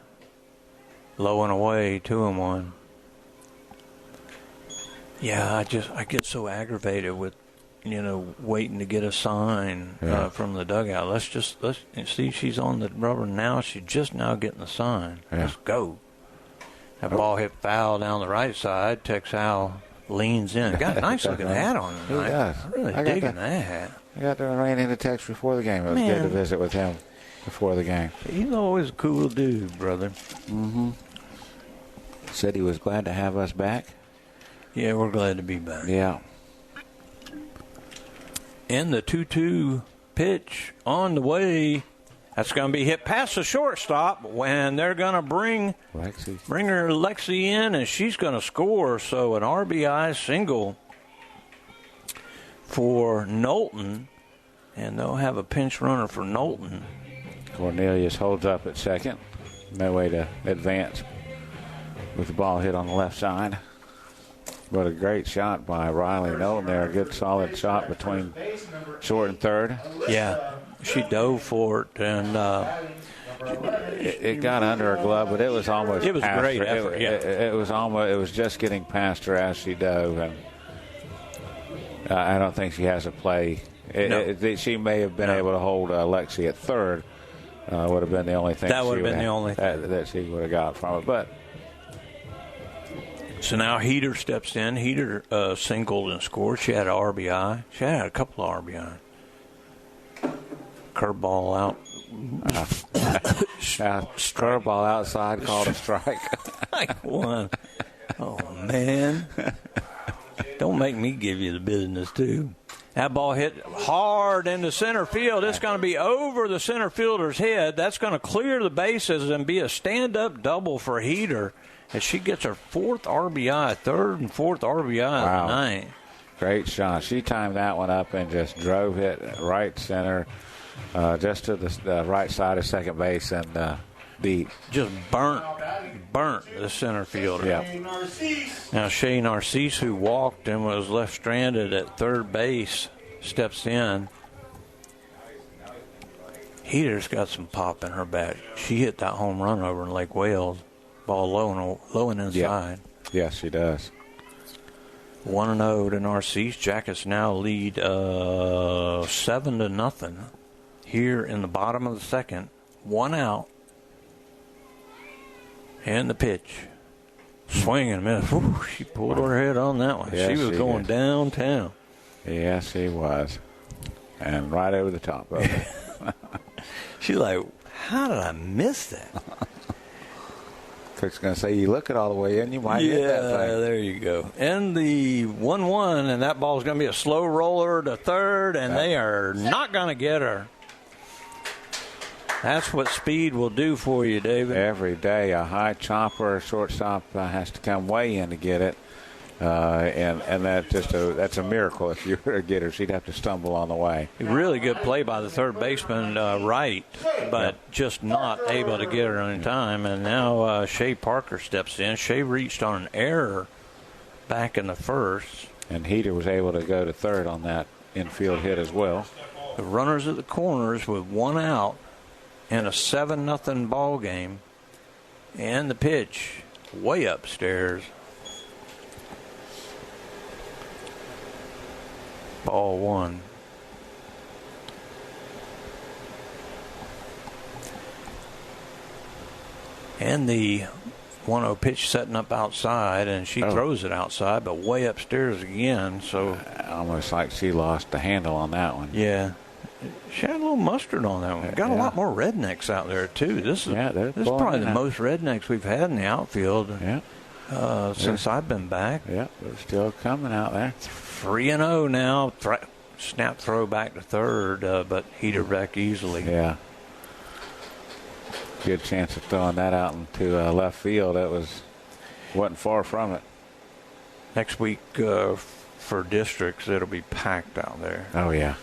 low and away, 2-1. Yeah, I get so aggravated with, waiting to get a sign from the dugout. Let's see. She's on the rubber now. She's just now getting the sign. Yeah. Let's go. That ball hit foul down the right side. Texal leans in. Got a nice looking hat on tonight. He does. I'm really digging that hat. I got to ran into text before the game. It was good to visit with him before the game. He's always a cool dude, brother. Mm-hmm. Said he was glad to have us back. Yeah, we're glad to be back. Yeah. And the 2-2 pitch on the way. That's going to be hit past the shortstop when they're going to bring her Lexi in, and she's going to score. So an RBI single for Knowlton, and they'll have a pinch runner for Knowlton. Cornelius holds up at second. No way to advance with the ball hit on the left side. But a great shot by Riley Knowlton there. A good solid shot between short and third. Yeah, she dove for it, and it got under her glove, but it was almost. It was a great effort. It was almost. It was just getting past her as she dove, and I don't think she has a play. She may have been able to hold Lexi at third. Would have been the only thing. That would have been the only thing that she would have got from it, but. So now Heater steps in. Heater singled and scored. She had an RBI. She had a couple of RBI. Curveball out. Curveball outside called a strike. Strike 1. Oh, man. Don't make me give you the business, too. That ball hit hard into center field. It's going to be over the center fielder's head. That's going to clear the bases and be a stand-up double for Heater. And she gets her 4th RBI, 3rd and 4th RBI of the night. Great shot. She timed that one up and just drove it right center, just to the right side of second base and beat. Just burnt the center fielder. Yeah. Now Shay Narcisse, who walked and was left stranded at third base, steps in. Heater's got some pop in her bat. She hit that home run over in Lake Wales. Ball low and inside. Yes, she does. 1-0 to Narcisse. Jackets now lead 7-0 here in the bottom of the second. 1 out. And the pitch. Swing and miss. Whew, she pulled her head on that one. Yes, she was going downtown. Yes, she was. And right over the top of it. She's like, how did I miss that? Cook's going to say, you look it all the way in, you might hit that thing. Yeah, there you go. And the 1-1, and that ball's going to be a slow roller to third, and they are not going to get her. That's what speed will do for you, David. Every day, a high chopper, shortstop has to come way in to get it. And that's a miracle if you were to get her. She'd have to stumble on the way. Really good play by the third baseman, Wright, but just not able to get her in time. And now Shay Parker steps in. Shay reached on an error back in the first. And Heater was able to go to third on that infield hit as well. The runners at the corners with one out in a 7-0 ball game. And the pitch way upstairs. Ball one. And the 1-0 pitch setting up outside, and she throws it outside, but way upstairs again. So almost like she lost the handle on that one. Yeah. She had a little mustard on that one. Got a lot more rednecks out there, too. This is probably the most rednecks we've had in the outfield since I've been back. Yeah, they're still coming out there. 3-0 now. Snap throw back to third, but heater back easily. Yeah. Good chance of throwing that out into left field. That wasn't far from it. Next week for districts, it'll be packed out there. Oh, yeah.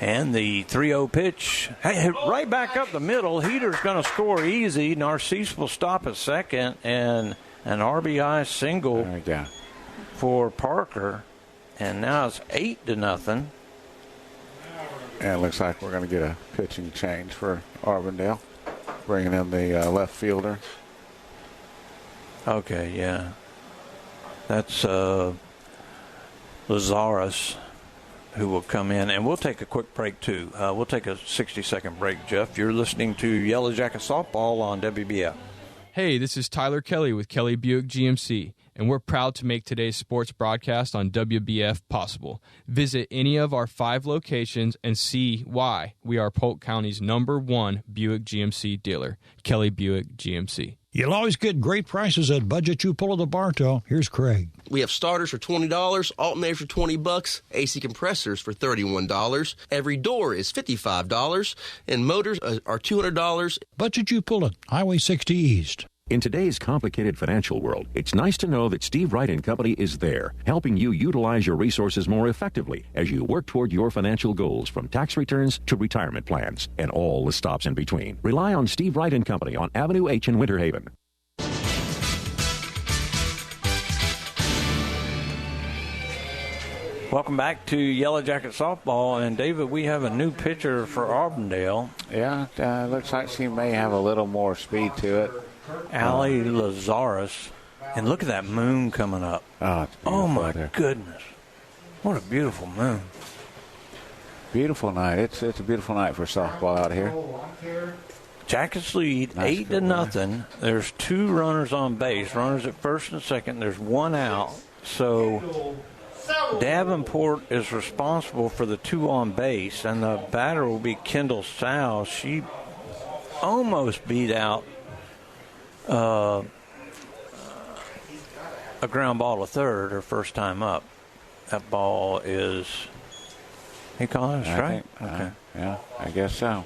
And the 3-0 pitch, right back up the middle. Heater's going to score easy. Narcisse will stop at second, and an RBI single for Parker. And now it's 8-0. And it looks like we're going to get a pitching change for Auburndale, bringing in the left fielder. Okay, yeah. That's Lazarus, who will come in. And we'll take a quick break, too. We'll take a 60-second break, Jeff. You're listening to Yellow Jacket Softball on WBF. Hey, this is Tyler Kelly with Kelly Buick GMC, and we're proud to make today's sports broadcast on WBF possible. Visit any of our 5 locations and see why we are Polk County's #1 Buick GMC dealer, Kelly Buick GMC. You'll always get great prices at Budget You Pull of the Bartow. Here's Craig. We have starters for $20, alternators for $20, AC compressors for $31. Every door is $55, and motors are $200. Budget You Pull it, Highway 60 East. In today's complicated financial world, it's nice to know that Steve Wright & Company is there, helping you utilize your resources more effectively as you work toward your financial goals, from tax returns to retirement plans and all the stops in between. Rely on Steve Wright & Company on Avenue H in Winter Haven. Welcome back to Yellow Jacket Softball. And, David, we have a new pitcher for Auburndale. Yeah, looks like she may have a little more speed to it. Allie Lazarus. And look at that moon coming up. Oh my goodness. What a beautiful moon. Beautiful night. It's a beautiful night for softball out here. Jackets lead 8-0. There's 2 runners on base. Runners at first and second. There's 1 out. So Davenport is responsible for the 2 on base, and the batter will be Kendall Sow. She almost beat out a ground ball to third her first time up. That ball is, he calling it a strike? Okay. Yeah, I guess so.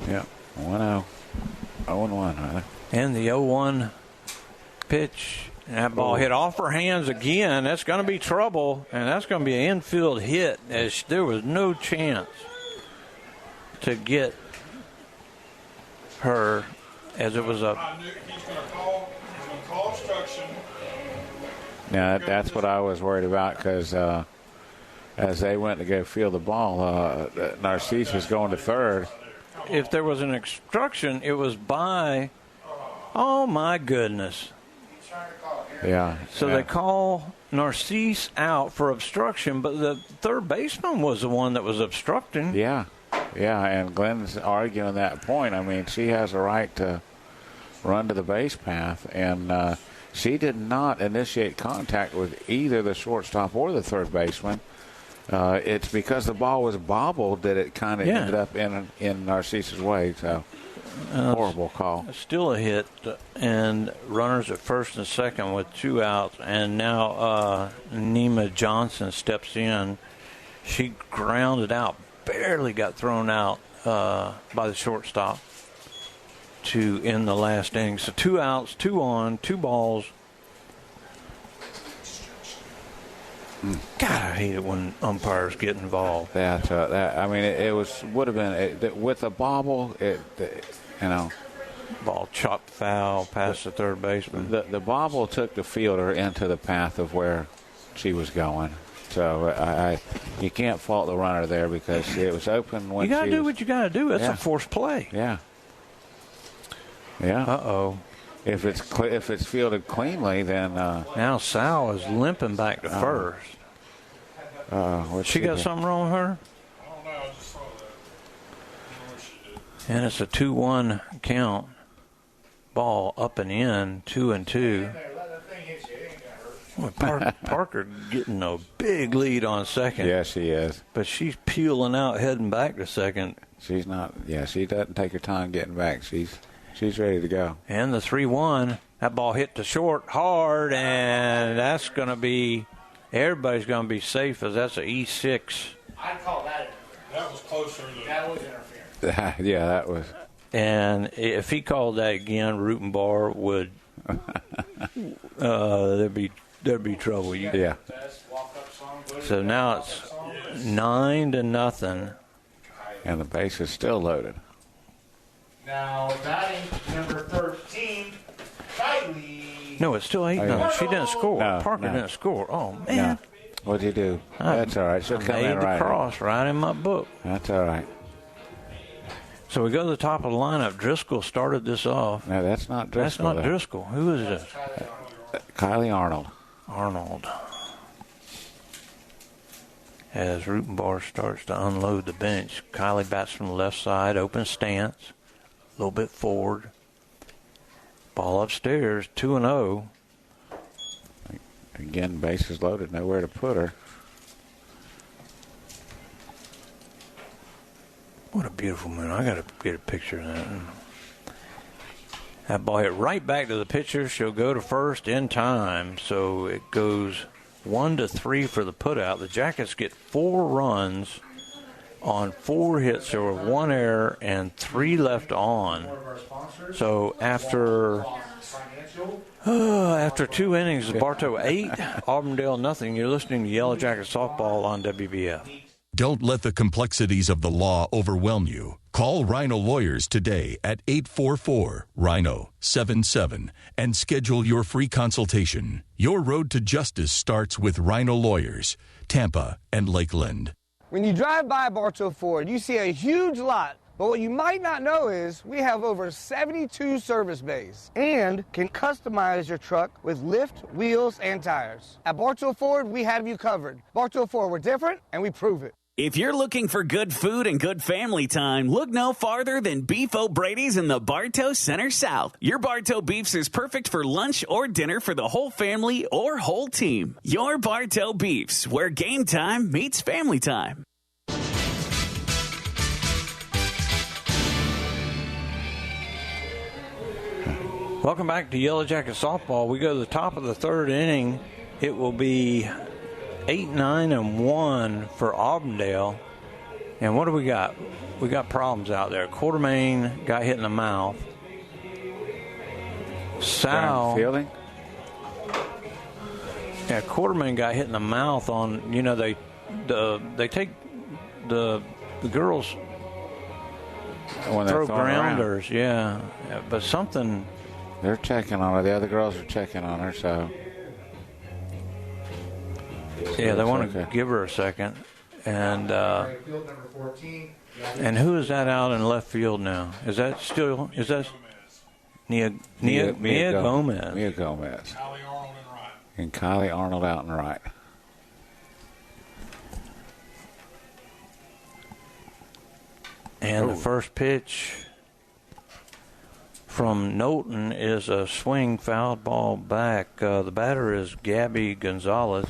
Yeah, 1-0. 0-1, rather. And the 0-1 pitch. And that ball hit off her hands again. That's going to be trouble, and that's going to be an infield hit, as there was no chance to get her, as it was a. He's going to call obstruction. Now, that's what I was worried about, because as they went to go field the ball, Narcisse was going to third. If there was an obstruction, it was by, oh, my goodness. Yeah. So they call Narcisse out for obstruction, but the third baseman was the one that was obstructing. Yeah, and Glenn's arguing that point. I mean, she has a right to run to the base path, and she did not initiate contact with either the shortstop or the third baseman. It's because the ball was bobbled that it kind of ended up in Narcisse's way. So horrible call. Still a hit, and runners at first and second with 2 outs, and now Nima Johnson steps in. She grounded out, barely got thrown out by the shortstop to end the last inning. So 2 outs, 2 on, 2 balls. God, I hate it when umpires get involved. That I mean, it would have been with a bobble. Ball chopped foul past the third baseman. The bobble took the fielder into the path of where she was going, So you can't fault the runner there because it was open when you got to do what you got to do. It's a forced play. Yeah. Yeah. Uh-oh. If it's fielded cleanly, then now Sal is limping back to first. She got something wrong with her? I don't know. I just saw that. I don't know what she did. And it's a 2-1 count. Ball up and in, 2-2. Boy, Parker getting a big lead on second. Yes, she is. But she's peeling out, heading back to second. She's not. Yeah, she doesn't take her time getting back. She's ready to go. And the 3-1. That ball hit the short hard, and that's going to be. Everybody's going to be safe as that's an E6. I'd call that interference. That was closer than That was interference. Yeah, that was. And if he called that again, Rutenbar would. There'd be trouble. Yeah. So now it's 9-0. And the base is still loaded. Now batting number 13, Kylie. No, it's still 8-0. She didn't score. No, Parker no. didn't score. Oh, man. No. What'd you do? That's all right. She'll come in made the right. cross right in my book. That's all right. So we go to the top of the lineup. Driscoll started this off. No, that's not Driscoll. That's not Driscoll. Who is this? Kylie Arnold. As Rutenbar starts to unload the bench, Kylie bats from the left side, open stance, a little bit forward. Ball upstairs, 2-0. Again, base is loaded, nowhere to put her. What a beautiful moon. I got to get a picture of that. That ball hit right back to the pitcher. She'll go to first in time. So it goes 1-3 for the putout. The Jackets get 4 runs on 4 hits. There were 1 error and 3 left on. So after 2 innings, Bartow 8, Auburndale nothing. You're listening to Yellow Jacket Softball on WBF. Don't let the complexities of the law overwhelm you. Call Rhino Lawyers today at 844-RHINO-77 and schedule your free consultation. Your road to justice starts with Rhino Lawyers, Tampa and Lakeland. When you drive by Bartow Ford, you see a huge lot. But what you might not know is we have over 72 service bays and can customize your truck with lift, wheels, and tires. At Bartow Ford, we have you covered. Bartow Ford, we're different, and we prove it. If you're looking for good food and good family time, look no farther than Beef O'Brady's in the Bartow Center South. Your Bartow Beefs is perfect for lunch or dinner for the whole family or whole team. Your Bartow Beefs, where game time meets family time. Welcome back to Yellow Jacket Softball. We go to the top of the 3rd inning. It will be 8-9-1 for Auburndale. And what do we got? We got problems out there. Quartermain got hit in the mouth. Sal. Fielding? Yeah, Quartermain got hit in the mouth on, they take the girls when throw grounders, yeah. But something. They're checking on her. The other girls are checking on her, so. Yeah, they want to give her a second. And who is that out in left field now? Is that Mia Gomez? Mia Gomez. And Kylie Arnold out and right. And the first pitch from Knowlton is a swing foul ball back. The batter is Gabby Gonzalez.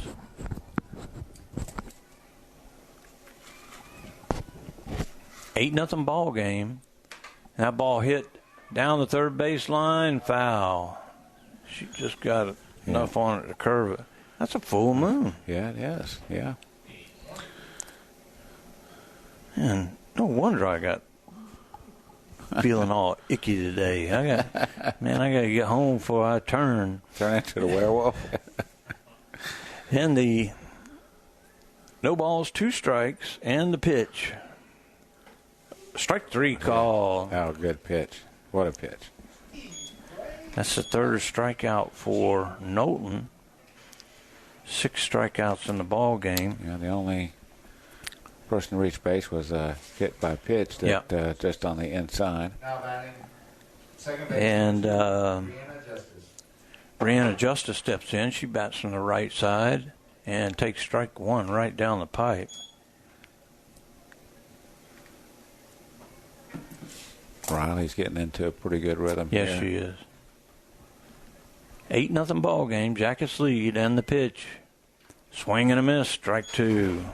Nothing ball game. That ball hit down the third base line, foul. She just got enough on it to curve it. That's a full moon. Yeah, it is. Yeah. And no wonder I got feeling all icky today. I got to get home before I turn into the werewolf. And the no balls, 2 strikes, and the pitch. Strike 3 call. Oh, good pitch. What a pitch. That's the 3rd strikeout for Knowlton. 6 strikeouts in the ball game. Yeah, the only person to reach base was hit by pitch that just on the inside. Now batting second base. And Brianna Justice steps in. She bats from the right side and takes strike 1 right down the pipe. Riley's getting into a pretty good rhythm. Yes, she is. 8-0 ball game. Jackets lead, and the pitch. Swing and a miss. Strike 2.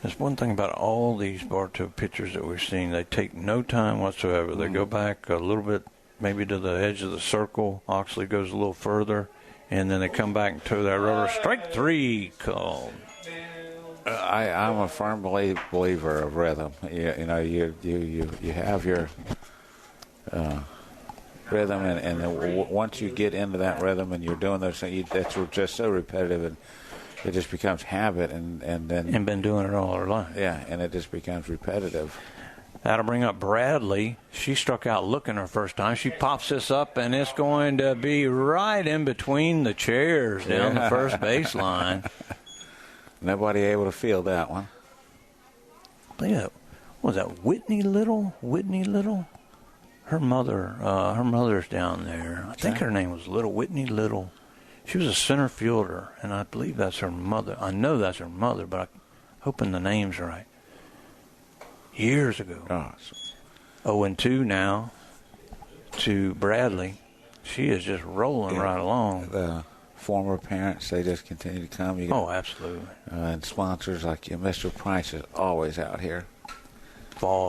There's one thing about all these Bartow pitchers that we're seeing. They take no time whatsoever. They go back a little bit, maybe to the edge of the circle. Oxley goes a little further, and then they come back and toe that rubber. Strike 3 called. I'm a firm believer of rhythm. You have your rhythm, and then once you get into that rhythm and you're doing those things, that's just so repetitive, and it just becomes habit, and been doing it all her life. Yeah, and it just becomes repetitive. That'll bring up Bradley. She struck out looking her first time. She pops this up, and it's going to be right in between the chairs down the first baseline. Nobody able to field that one. Yeah, was that Whitney Little? Whitney Little? Her mother's down there. I think her name was Whitney Little. She was a center fielder, and I believe that's her mother. I know that's her mother, but I'm hoping the name's right. Years ago. 0-2 now to Bradley. She is just rolling right along. The former parents, they just continue to come. Absolutely. And sponsors like Mr. Price is always out here.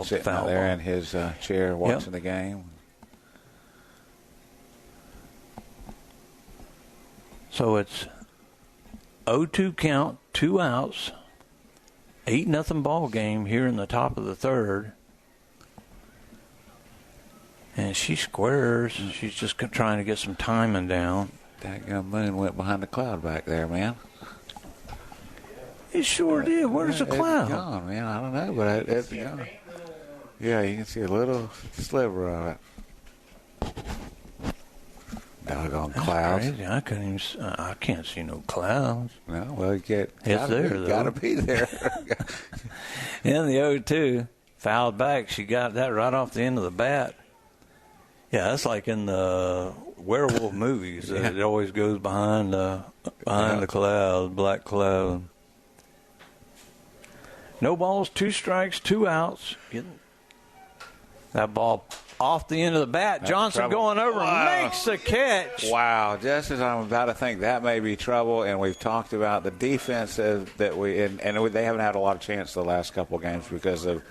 Sitting out there in his chair watching the game. So it's 0-2 count, 2 outs, 8-0 ball game here in the top of the third. And she squares. She's just trying to get some timing down. That moon went behind the cloud back there, man. It sure did. Where's the cloud? It's gone, man. I don't know, but it's gone. Yeah, you can see a little sliver of it. Doggone clouds. Crazy. I couldn't even. I can't see no clouds. No, well, it's there. Got to be there. In the 0-2, fouled back. She got that right off the end of the bat. Yeah, that's like in the werewolf movies. It always goes behind the cloud, black cloud. No balls, 2 strikes, 2 outs. Getting that ball off the end of the bat. That's Johnson trouble. going over, makes the catch. Wow, just as I'm about to think that may be trouble, and we've talked about the defense that they haven't had a lot of chance the last couple of games because of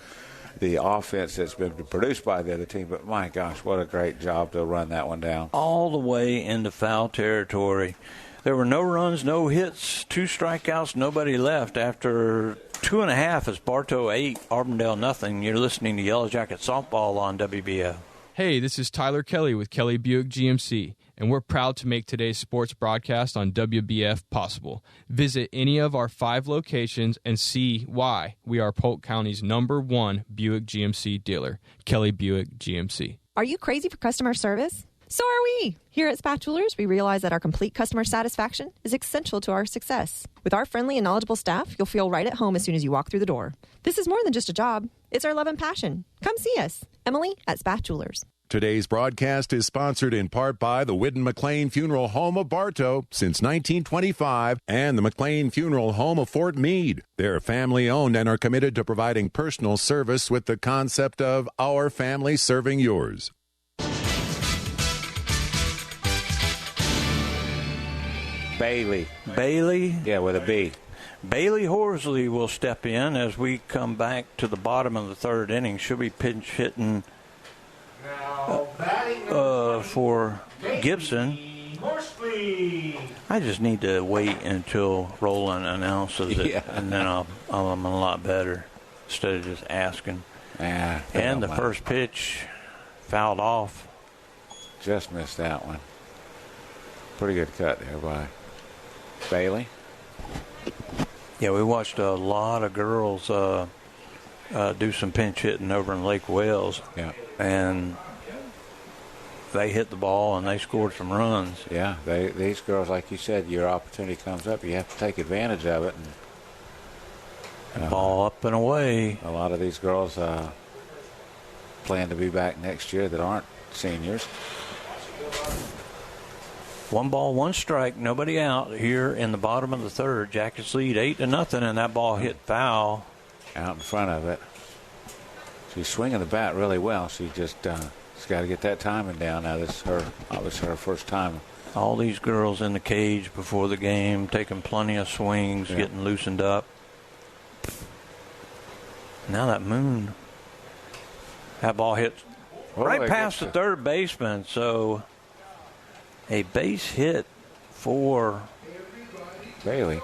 the offense that's been produced by the other team. But my gosh, what a great job to run that one down. All the way into foul territory. There were no runs, no hits, 2 strikeouts, nobody left after 2.5 as Bartow 8, Auburndale nothing. You're listening to Yellow Jacket Softball on WBF. Hey, this is Tyler Kelly with Kelly Buick GMC, and we're proud to make today's sports broadcast on WBF possible. Visit any of our 5 locations and see why we are Polk County's #1 Buick GMC dealer, Kelly Buick GMC. Are you crazy for customer service? So are we. Here at Spat Jewelers, we realize that our complete customer satisfaction is essential to our success. With our friendly and knowledgeable staff, you'll feel right at home as soon as you walk through the door. This is more than just a job. It's our love and passion. Come see us. Emily at Spat Jewelers. Today's broadcast is sponsored in part by the Whidden McLean Funeral Home of Bartow since 1925 and the McLean Funeral Home of Fort Meade. They're family-owned and are committed to providing personal service with the concept of our family serving yours. Bailey. Yeah, with a B. Bailey Horsley will step in as we come back to the bottom of the third inning. She'll be pinch hitting for Gibson. I just need to wait until Roland announces it, and then I'm a lot better instead of just asking. And the first pitch fouled off. Just missed that one. Pretty good cut there by Bailey. Yeah, we watched a lot of girls do some pinch hitting over in Lake Wales. Yeah. And they hit the ball and they scored some runs. Yeah, these girls, like you said, your opportunity comes up. You have to take advantage of it. And, ball up and away. A lot of these girls plan to be back next year that aren't seniors. 1 ball, 1 strike, nobody out here in the bottom of the third. Jackets lead 8-0, and that ball hit foul. Out in front of it. She's swinging the bat really well. She just she's got to get that timing down. Now this is obviously her first time. All these girls in the cage before the game, taking plenty of swings, getting loosened up. Now that moon, that ball hits right past the third baseman. So a base hit for Bailey.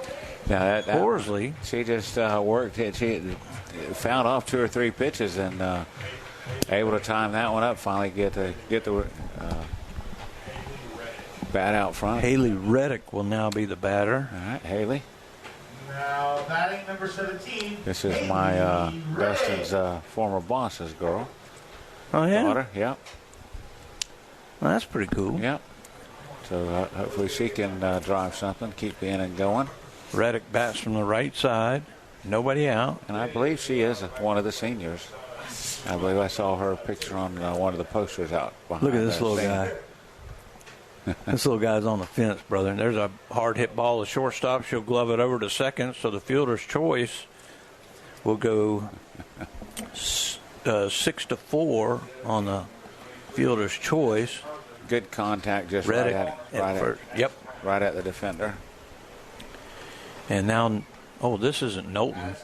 Now that Horsley. She just worked it. She found off 2 or 3 pitches and able to time that one up. Finally get the bat out front. Haley Reddick will now be the batter. All right, Haley. Now batting number 17. This is my Dustin's former boss's girl. Oh yeah. Daughter. Yep. Well, that's pretty cool. Yep. So hopefully she can drive something, keep the inning going. Reddick bats from the right side. Nobody out. And I believe she is one of the seniors. I believe I saw her picture on one of the posters out behind. Look at this little guy. This little guy's on the fence, brother. And there's a hard hit ball to shortstop. She'll glove it over to second. So the fielder's choice will go 6-4 on the fielder's choice. Good contact, just Reddick right at the defender. And now, this isn't Knowlton.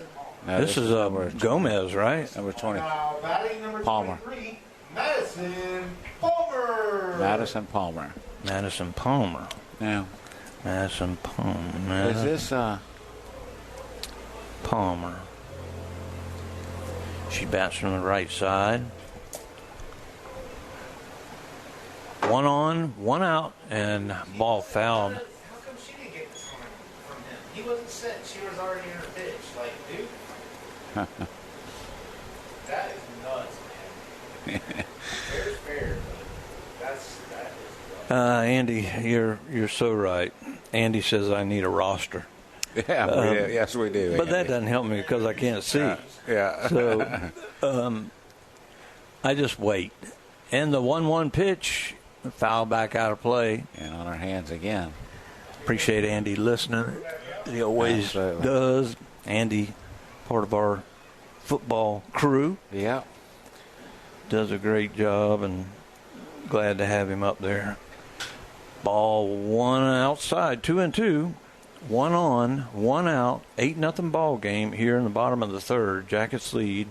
No, this is Gomez, right? Number 20. Now batting number Palmer. 23, Madison Palmer. Madison Palmer. Madison Palmer. Now, Madison Palmer. Is this Palmer? She bats from the right side. 1 on, 1 out, and ball fouled. How come she didn't get this one from him? He wasn't set. She was already in her pitch. Like, dude. That is nuts, man. Fair's fair, but that is nuts. Andy, you're so right. Andy says I need a roster. Yeah, yes, we do. But Andy. that doesn't help me because I can't see. Yeah. So I just wait. And the 1-1 pitch, foul back out of play. And on our hands again. Appreciate Andy listening. He always does. Andy, part of our football crew. Yeah. Does a great job, and glad to have him up there. Ball 1 outside, 2-2. 1 on, 1 out, 8-0 ball game here in the bottom of the third. Jackets lead.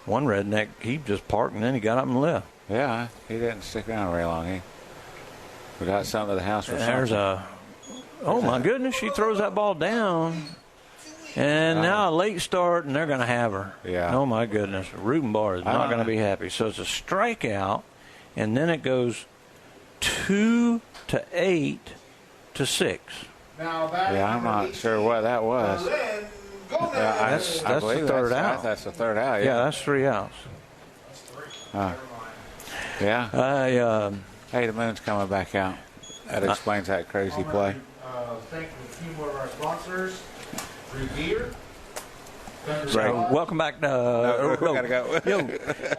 One redneck, he just parked and then he got up and left. Yeah, he didn't stick around very long. We got something to the house for There's oh my goodness, she throws that ball down. And now a late start, and they're going to have her. Yeah. Oh my goodness, Rubenbar is not going to be happy. So it's a strikeout, and then it goes 2-8 to 6. Now I'm not sure what that was. That's the third out. That's the third out. Yeah, that's 3 outs. Yeah. Hey, the moon's coming back out. That explains that crazy play. Thank a few more of our sponsors. Revere. So, welcome back. We gotta go.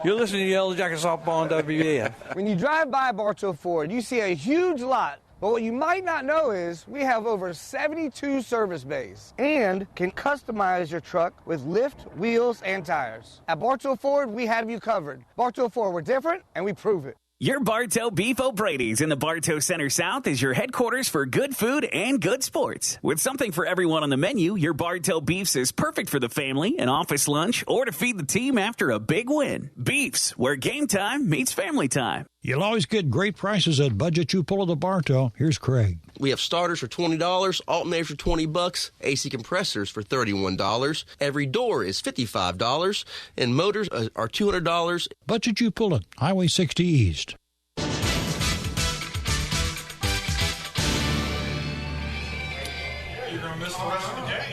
You're listening to Yellow Jacket Softball on WBF. When you drive by Bartow Ford, you see a huge lot. But what you might not know is we have over 72 service bays and can customize your truck with lift, wheels, and tires. At Bartow Ford, we have you covered. Bartow Ford, we're different, and we prove it. Your Bartow Beef O'Brady's in the Bartow Center South is your headquarters for good food and good sports. With something for everyone on the menu, your Bartow Beefs is perfect for the family, an office lunch, or to feed the team after a big win. Beefs, where game time meets family time. You'll always get great prices at Budget You Pull of the Bartow. Here's Craig. We have starters for $20, alternators for $20, AC compressors for $31. Every door is $55, and motors are $200. Budget You Pull It, Highway 60 East.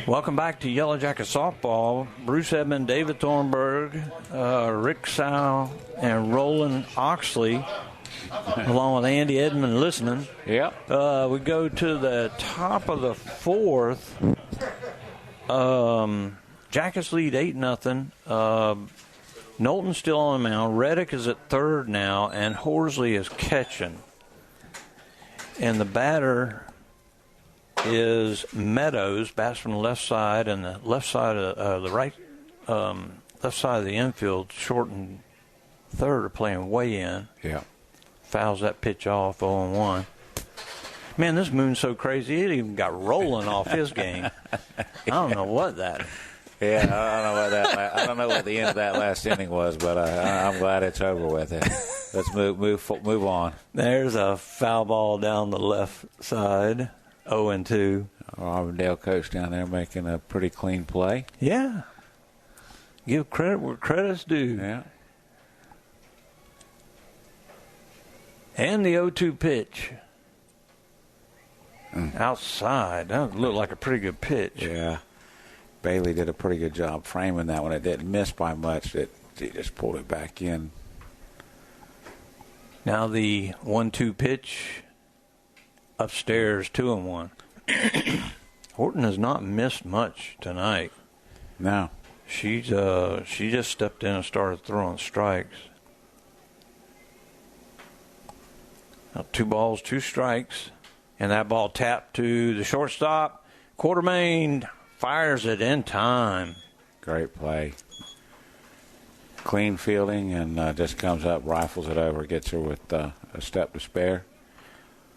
Welcome back to Yellow Jacket Softball. Bruce Edmond, David Thornburg, Rick Sow, and Roland Oxley along with Andy Edmond listening. Yep. We go to the top of the fourth. Jackets lead 8-0. Knowlton's still on the mound. Reddick is at third now, and Horsley is catching. And the batter is Meadows, bats from the left side, and the left side of the right, left side of the infield, short and third are playing way in. Yeah. Fouls that pitch off, 0-1. Man, this moon's so crazy, it even got rolling off his game. I don't know what that is. Yeah, I don't know what the end of that last inning was, but I'm glad it's over with it. Let's move on. There's a foul ball down the left side, 0-2. Auburndale coach down there making a pretty clean play. Yeah. Give credit where credit's due. Yeah. And the 0-2 pitch. Outside. That looked like a pretty good pitch. Yeah. Bailey did a pretty good job framing that one. It didn't miss by much. He just pulled it back in. Now the 1-2 pitch upstairs, 2-1. Horton has not missed much tonight. No. She just stepped in and started throwing strikes. Now 2 balls, 2 strikes. And that ball tapped to the shortstop. Quartermain fires it in time. Great play. Clean fielding and just comes up, rifles it over, gets her with a step to spare.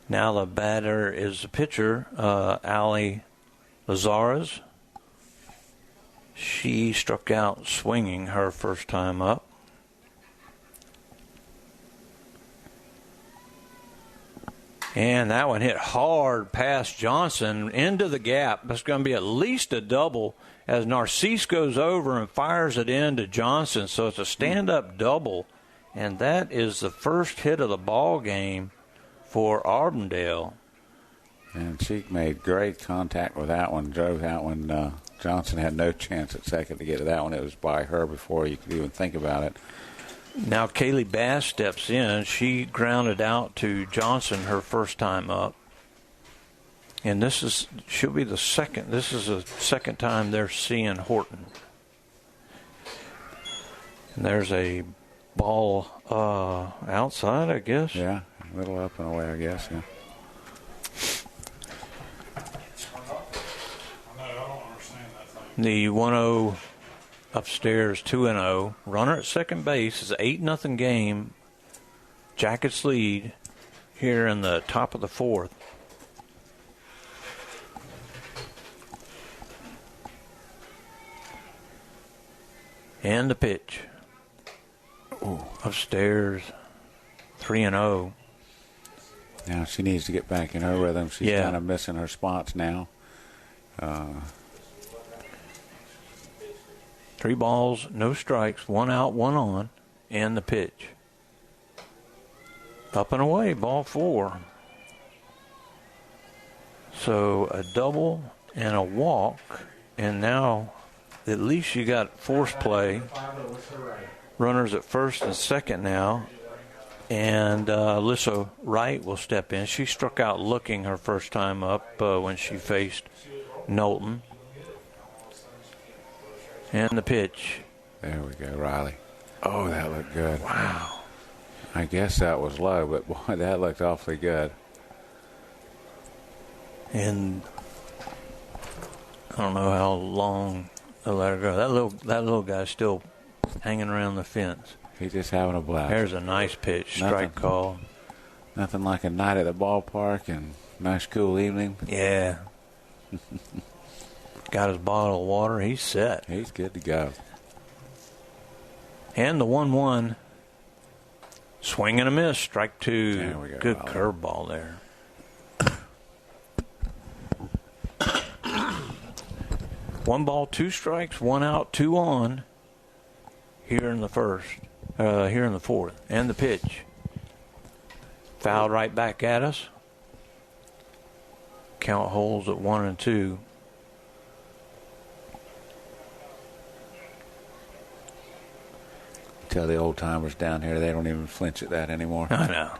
Now the batter is the pitcher, Allie Lazares. She struck out swinging her first time up. And that one hit hard past Johnson into the gap. That's going to be at least a double as Narcisse goes over and fires it into Johnson. So it's a stand-up double. And that is the first hit of the ball game for Auburndale. And she made great contact with that one, drove that one. Johnson had no chance at second to get to that one. It was by her before you could even think about it. Now Kaylee Bass steps in. She grounded out to Johnson her first time up. And she'll be the second. This is the second time they're seeing Horton. And there's a ball outside, I guess. Yeah, a little up and away, I guess, yeah. The 1-0 upstairs, 2-0. Runner at second base. It's an 8-0 game. Jackets lead here in the top of the fourth. And the pitch. Ooh, upstairs, 3-0. Now she needs to get back in her rhythm. She's kind of missing her spots now. 3 balls, no strikes, 1 out, 1 on, and the pitch. Up and away, ball 4. So a double and a walk, and now at least you got force play. Runners at first and second now. And Alyssa Wright will step in. She struck out looking her first time up when she faced Knowlton. And the pitch. There we go, Riley. Oh, that looked good. Wow. I guess that was low, but boy, that looked awfully good. And I don't know how long they'll let her go. That little guy's still hanging around the fence. He's just having a blast. There's a nice pitch, strike call. Nothing like a night at the ballpark and nice cool evening. Yeah. Got his bottle of water. He's set. He's good to go. And the 1-1. Swing and a miss. Strike 2. There we go. Good curveball there. One ball, 2 strikes, 1 out, 2 on. Here in the fourth. And the pitch. Fouled right back at us. Count holds at 1-2. tell the old timers down here, they don't even flinch at that anymore. I know.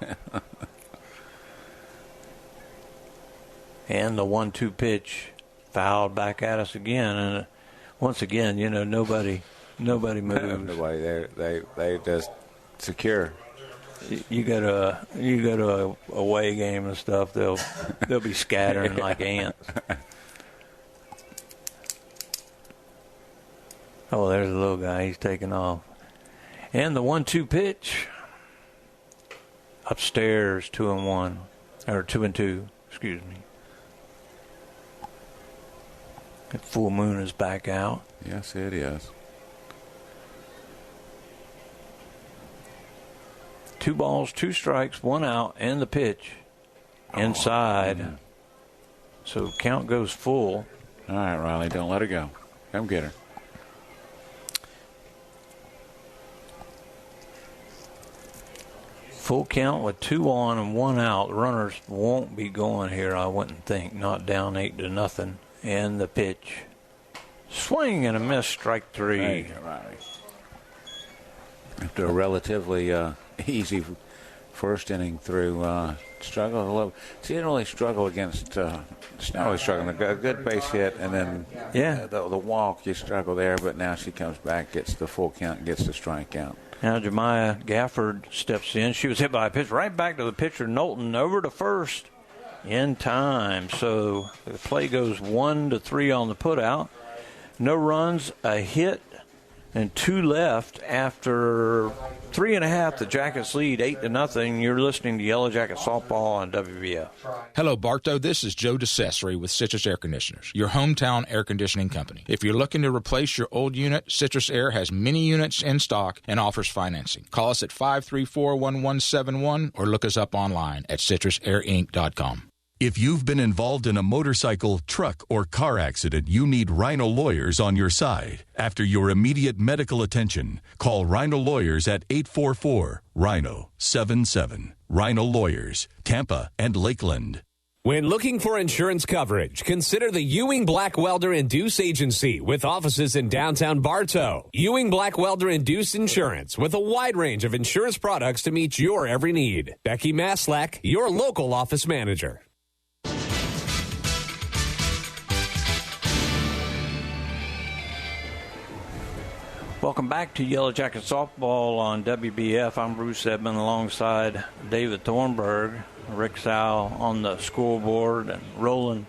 And the 1-2 pitch fouled back at us again, and once again, nobody moves. Nobody. They just secure. You go to a away game and stuff, they'll be scattering like ants. Oh, there's a little guy. He's taking off. And the 1-2 pitch. Upstairs, 2-1. Or 2-2, excuse me. That full moon is back out. Yes, it is. 2 balls, 2 strikes, 1 out, and the pitch. Inside. Yeah. So count goes full. All right, Riley, don't let her go. Come get her. Full count with 2 on and 1 out. The runners won't be going here, I wouldn't think. Not down 8-0. And the pitch. Swing and a miss, strike 3. Right. After a relatively easy first inning through, struggled a little. She didn't really struggle against, she's not really struggling. A good base hit, and then the walk, you struggle there, but now she comes back, gets the full count, and gets the strikeout. Now Jemiah Gafford steps in. She was hit by a pitch right back to the pitcher, Knowlton, over to first in time. So the play goes 1-3 on the putout. No runs, a hit, and 2 left after 3.5. The Jackets lead 8-0. You're listening to Yellow Jacket Softball on WBF. Hello, Bartow. This is Joe DeCesare with Citrus Air Conditioners, your hometown air conditioning company. If you're looking to replace your old unit, Citrus Air has many units in stock and offers financing. Call us at 534-1171 or look us up online at citrusairinc.com. If you've been involved in a motorcycle, truck, or car accident, you need Rhino Lawyers on your side. After your immediate medical attention, call Rhino Lawyers at 844-RHINO-77. Rhino Lawyers, Tampa and Lakeland. When looking for insurance coverage, consider the Ewing Black Welder and Deuce Agency with offices in downtown Bartow. Ewing Black Welder and Deuce Insurance with a wide range of insurance products to meet your every need. Becky Maslak, your local office manager. Welcome back to Yellow Jacket Softball on WBF. I'm Bruce Edmond alongside David Thornburg, Rick Sal on the scoreboard, and Roland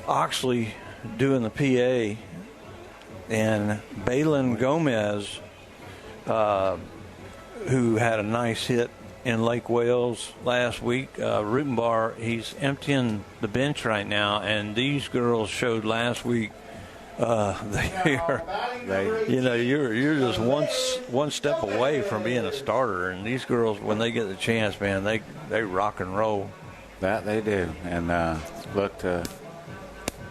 Oxley doing the PA. And Balin Gomez, who had a nice hit in Lake Wales last week. Rutenbar, he's emptying the bench right now, and these girls showed last week you're just one step away from being a starter, and these girls, when they get the chance, man, they rock and roll. That they do, and look to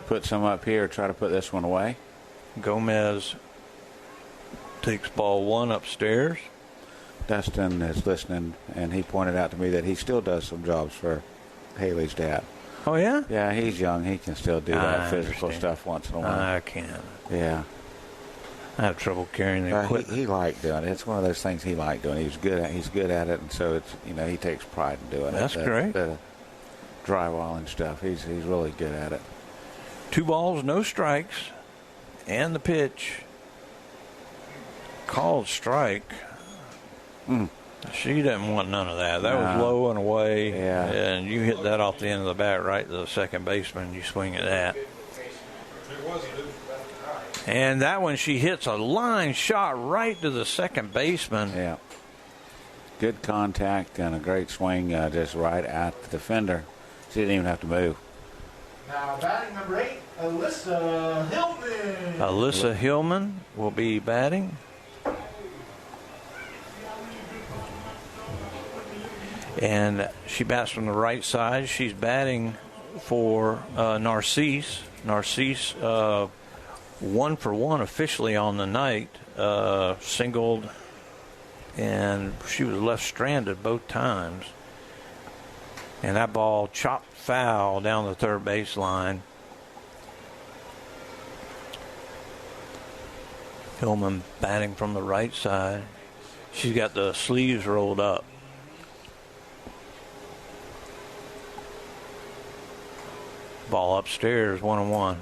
put some up here, try to put this one away. Gomez takes ball 1 upstairs. Dustin is listening, and he pointed out to me that he still does some jobs for Haley's dad. Oh, yeah? Yeah, he's young. He can still do that physical stuff once in a while. I can. Yeah. I have trouble carrying the equipment. He liked doing it. It's one of those things he liked doing. He's good at it, and so it's he takes pride in doing it. That's great. The drywall and stuff. He's really good at it. 2 balls, no strikes, and the pitch called strike. She didn't want none of that. That was low and away, and you hit that off the end of the bat right to the second baseman. You swing at that. And that one, she hits a line shot right to the second baseman. Yeah. Good contact and a great swing just right at the defender. She didn't even have to move. Now batting number 8, Alyssa Hillman. Alyssa Hillman will be batting. And she bats from the right side. She's batting for Narcisse. Narcisse 1 for 1 officially on the night. Singled, and she was left stranded both times. And that ball chopped foul down the third baseline. Hillman batting from the right side. She's got the sleeves rolled up. Ball upstairs, 1-1.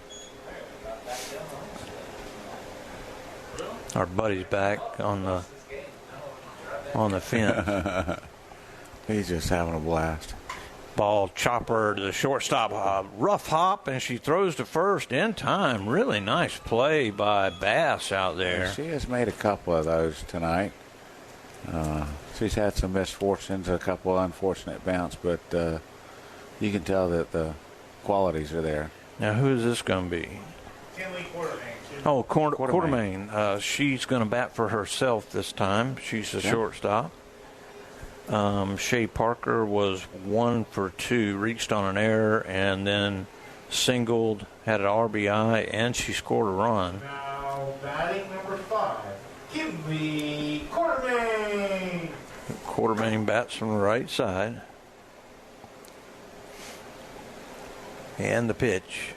Our buddy's back on the fence. He's just having a blast. Ball chopper to the shortstop. Rough hop, and she throws to first in time. Really nice play by Bass out there. She has made a couple of those tonight. She's had some misfortunes, a couple of unfortunate bounce, but you can tell that the qualities are there. Now, who is this going to be? Kinley Quartermain. Oh, Quartermain. She's going to bat for herself this time. She's the shortstop. Shea Parker was 1 for 2, reached on an error, and then singled, had an RBI, and she scored a run. Now, batting number 5, Kinley Quartermain. Quartermain bats from the right side. And the pitch.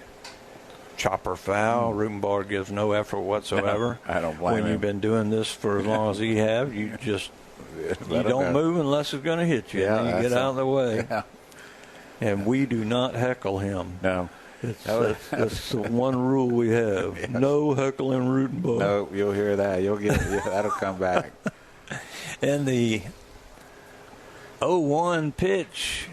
Chopper foul. Rutenbar gives no effort whatsoever. I don't blame him. When you've been doing this for as long as he have, you just you don't move unless it's going to hit you. Yeah, and then you get out of the way. Yeah. And we do not heckle him. No. That's the one rule we have. Yes. No heckling Rutenbar. No, you'll hear that. That'll come back. And the 0-1 pitch.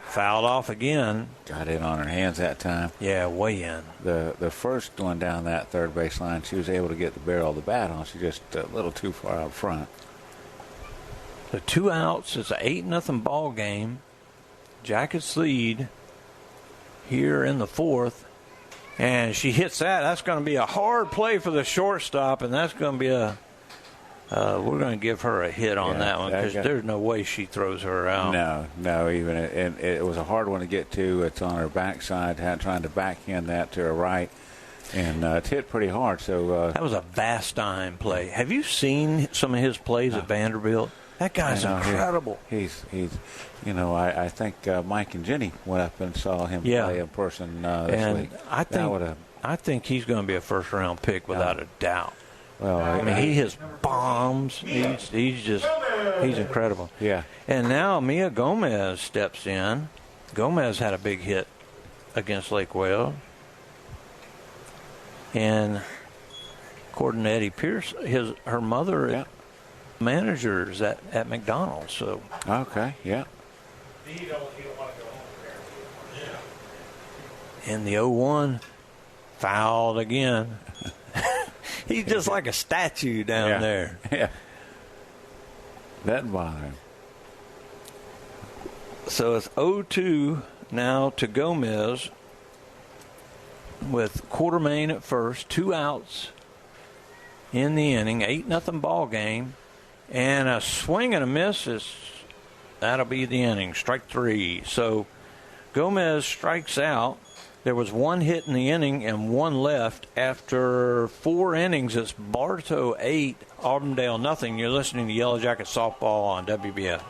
Fouled off again. Got in on her hands that time. Yeah, way in. The first one down that third base line, she was able to get the barrel of the bat on. She just a little too far out front. The 2 outs. It's an 8-0 ball game. Jackets lead here in the 4th. And she hits that. That's going to be a hard play for the shortstop, and that's going to be we're going to give her a hit on that one because there's no way she throws her out. No, even and it was a hard one to get to. It's on her backside, trying to backhand that to her right, and it's hit pretty hard. So that was a Vastine play. Have you seen some of his plays at Vanderbilt? That guy's incredible. He's I think Mike and Jenny went up and saw him play in person this week. I think he's going to be a first-round pick without a doubt. Well, I mean, he hits bombs. He's incredible. Yeah. And now Mia Gomez steps in. Gomez had a big hit against Lake Wales. And according to Eddie Pierce, her mother managers at McDonald's. So okay, yeah. And the 0-1 fouled again. He's just like a statue down there. Yeah. Doesn't bother him. So it's 0-2 now to Gomez with Quartermain at first, 2 outs in the inning, 8-0 ball game, and a swing and a miss that'll be the inning, strike 3. So Gomez strikes out. There was 1 hit in the inning and 1 left. After 4 innings, it's Bartow 8, Auburndale nothing. You're listening to Yellow Jacket Softball on WBF.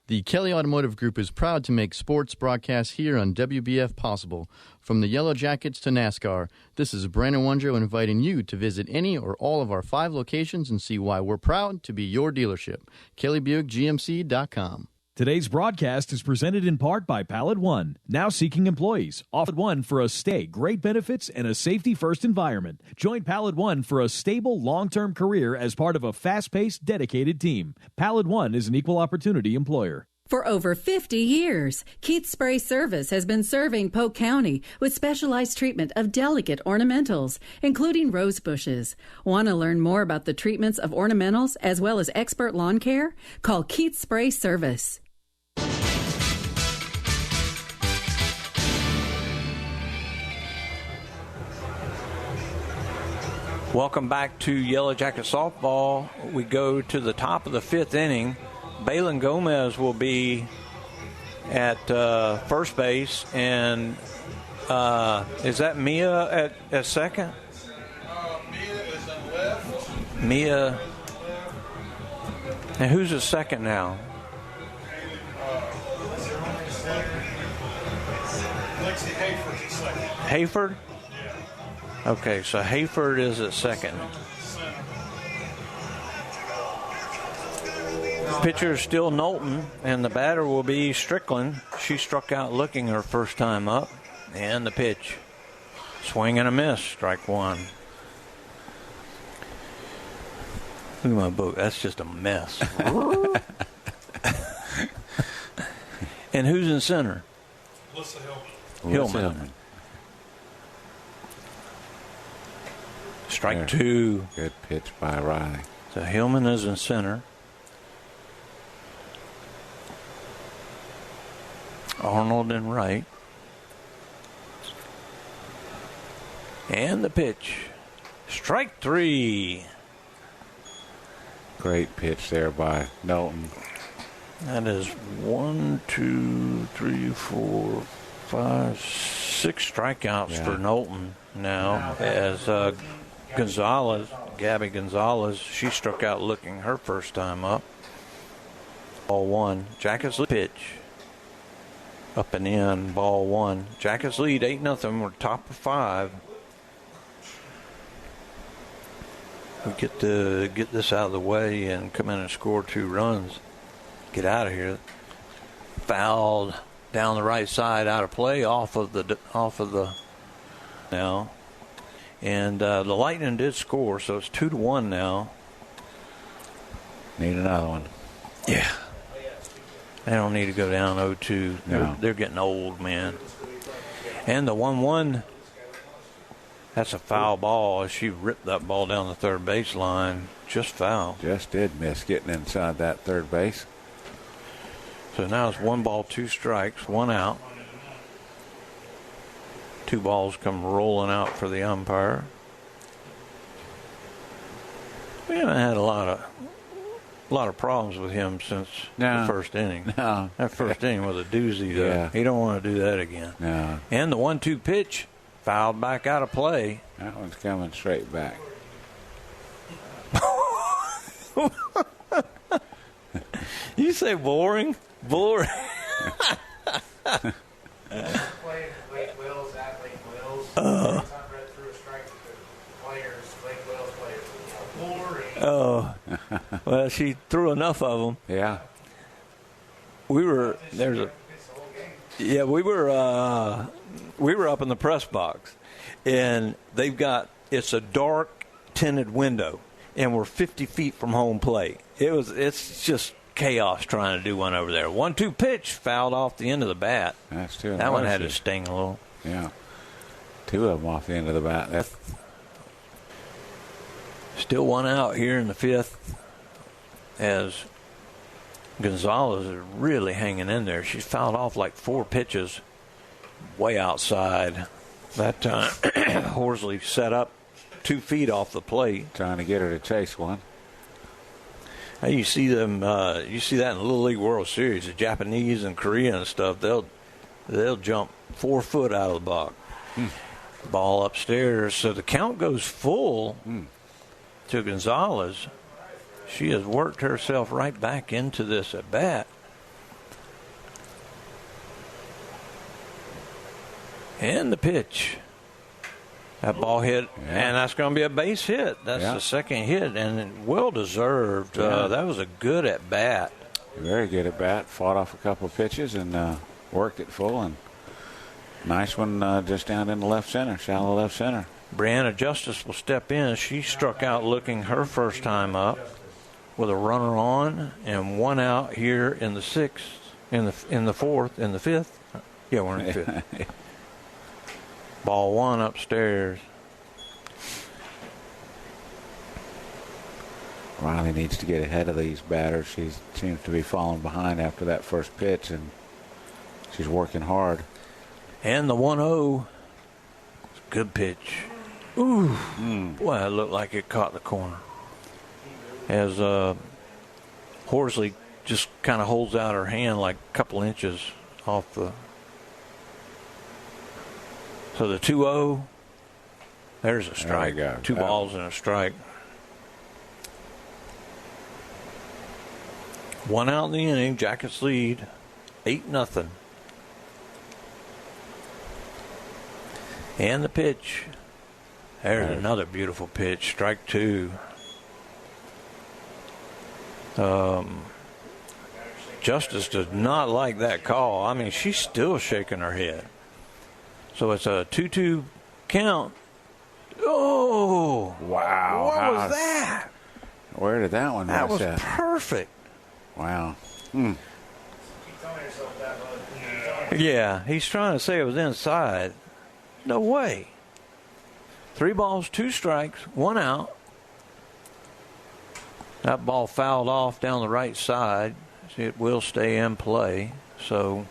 The Kelly Automotive Group is proud to make sports broadcasts here on WBF possible. From the Yellow Jackets to NASCAR, this is Brandon Wondro inviting you to visit any or all of our 5 locations and see why we're proud to be your dealership. KellyBuickGMC.com. Today's broadcast is presented in part by Pallet One, now seeking employees. Pallet One for a stay, great benefits, and a safety-first environment. Join Pallet One for a stable, long-term career as part of a fast-paced, dedicated team. Pallet One is an equal opportunity employer. For over 50 years, Keith Spray Service has been serving Polk County with specialized treatment of delicate ornamentals, including rose bushes. Want to learn more about the treatments of ornamentals as well as expert lawn care? Call Keith Spray Service. Welcome back to Yellow Jacket Softball. We go to the top of the 5th inning. Balin Gomez will be at first base, and is that Mia at second? Mia is on left. Mia, and who's at second now? Lexi Hayford's at second. Hayford? Yeah. Okay, so Hayford is at second. Pitcher is still Knowlton, and the batter will be Strickland. She struck out looking her first time up. And the pitch. Swing and a miss. Strike one. Look at my boat. That's just a mess. And who's in center? Hillman. Strike There. two. Good pitch by Riley. So Hillman is in center. Arnold in right. And the pitch. Strike three. Great pitch there by Knowlton. That is 1, 2, 3, 4, 5, 6 strikeouts for Knowlton now. As Gabby Gonzalez, she struck out looking her first time up. Ball one. Jackets lead pitch. Up and in. Ball one. Jackets lead 8-0. We're top of 5. We get this out of the way and come in and score 2 runs. Get out of here. Fouled down the right side, out of play, off of the now. And the Lightning did score, so it's 2-1 now. Need another one. Yeah. They don't need to go down 0-2. No. They're getting old, man. And the 1-1. That's a foul ball. She ripped that ball down the third baseline. Just foul. Just did miss getting inside that third base. So now it's 1 ball, 2 strikes, 1 out. 2 balls come rolling out for the umpire. We haven't had a lot of problems with him since the first inning. No. That first inning was a doozy, though. Yeah. He don't want to do that again. No. And the 1-2 pitch. Fouled back out of play. That one's coming straight back. You say boring? Boring. Oh, well, she threw enough of them. Yeah. We were up in the press box, and it's a dark tinted window, and we're 50 feet from home plate. It's just chaos trying to do one over there. 1-2 pitch fouled off the end of the bat. That's true. That one had to sting a little. Yeah. 2 of them off the end of the bat. Still 1 out here in the 5th, as Gonzalez is really hanging in there. She's fouled off like 4 pitches way outside. That time, Horsley set up 2 feet off the plate. Trying to get her to chase one. Hey, you see them. You see that in the Little League World Series. The Japanese and Korean and stuff. They'll jump 4 foot out of the box. Ball upstairs. So the count goes full to Gonzalez. She has worked herself right back into this at bat. And the pitch. That ball hit, and that's going to be a base hit. That's the second hit, and well deserved. That was a good at bat. Very good at bat. Fought off a couple of pitches and worked it full. And nice one just down in the left center, shallow left center. Brianna Justice will step in. She struck out looking her first time up with a runner on and 1 out here in the 6th, in the 4th, in the 5th. Yeah, we're in the 5th. Ball 1 upstairs. Riley needs to get ahead of these batters. She seems to be falling behind after that first pitch, and she's working hard. And the 1-0. Good pitch. Ooh. Boy, it looked like it caught the corner. As Horsley just kind of holds out her hand like a couple inches off the... So the 2-0, there's a strike. There we go. 2 balls and a strike. 1 out in the inning. Jackets lead 8-0. And the pitch. There's another beautiful pitch. Strike 2. Justice does not like that call. I mean, she's still shaking her head. So it's a 2-2 count. Oh! Wow. What was that? Where did that one That miss was at? perfect. Wow. Yeah, he's trying to say it was inside. No way. 3 balls, 2 strikes, 1 out. That ball fouled off down the right side. It will stay in play. So,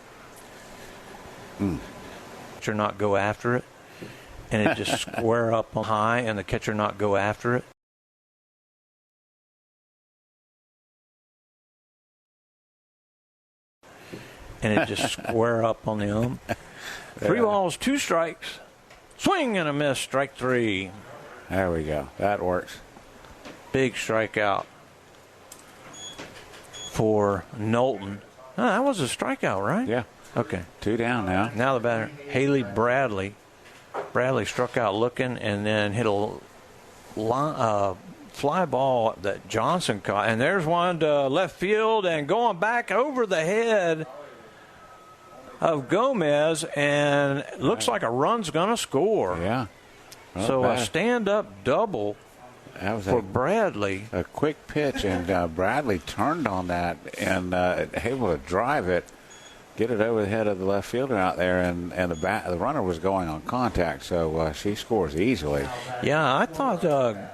catcher not go after it, and it just square up on high, and the catcher not go after it. And it just square up on the 3 balls, 2 strikes. Swing and a miss, strike 3. There we go. That works. Big strikeout for Knowlton. Oh, that was a strikeout, right? Yeah. Okay. 2 down now. Now the batter, Haley Bradley. Bradley struck out looking and then hit a fly ball that Johnson caught. And there's one to left field and going back over the head of Gomez, and looks like a run's going to score. Yeah. So a stand-up double for Bradley. A quick pitch, and Bradley turned on that and able to drive it, get it over the head of the left fielder out there, and the runner was going on contact, so she scores easily. Yeah, I thought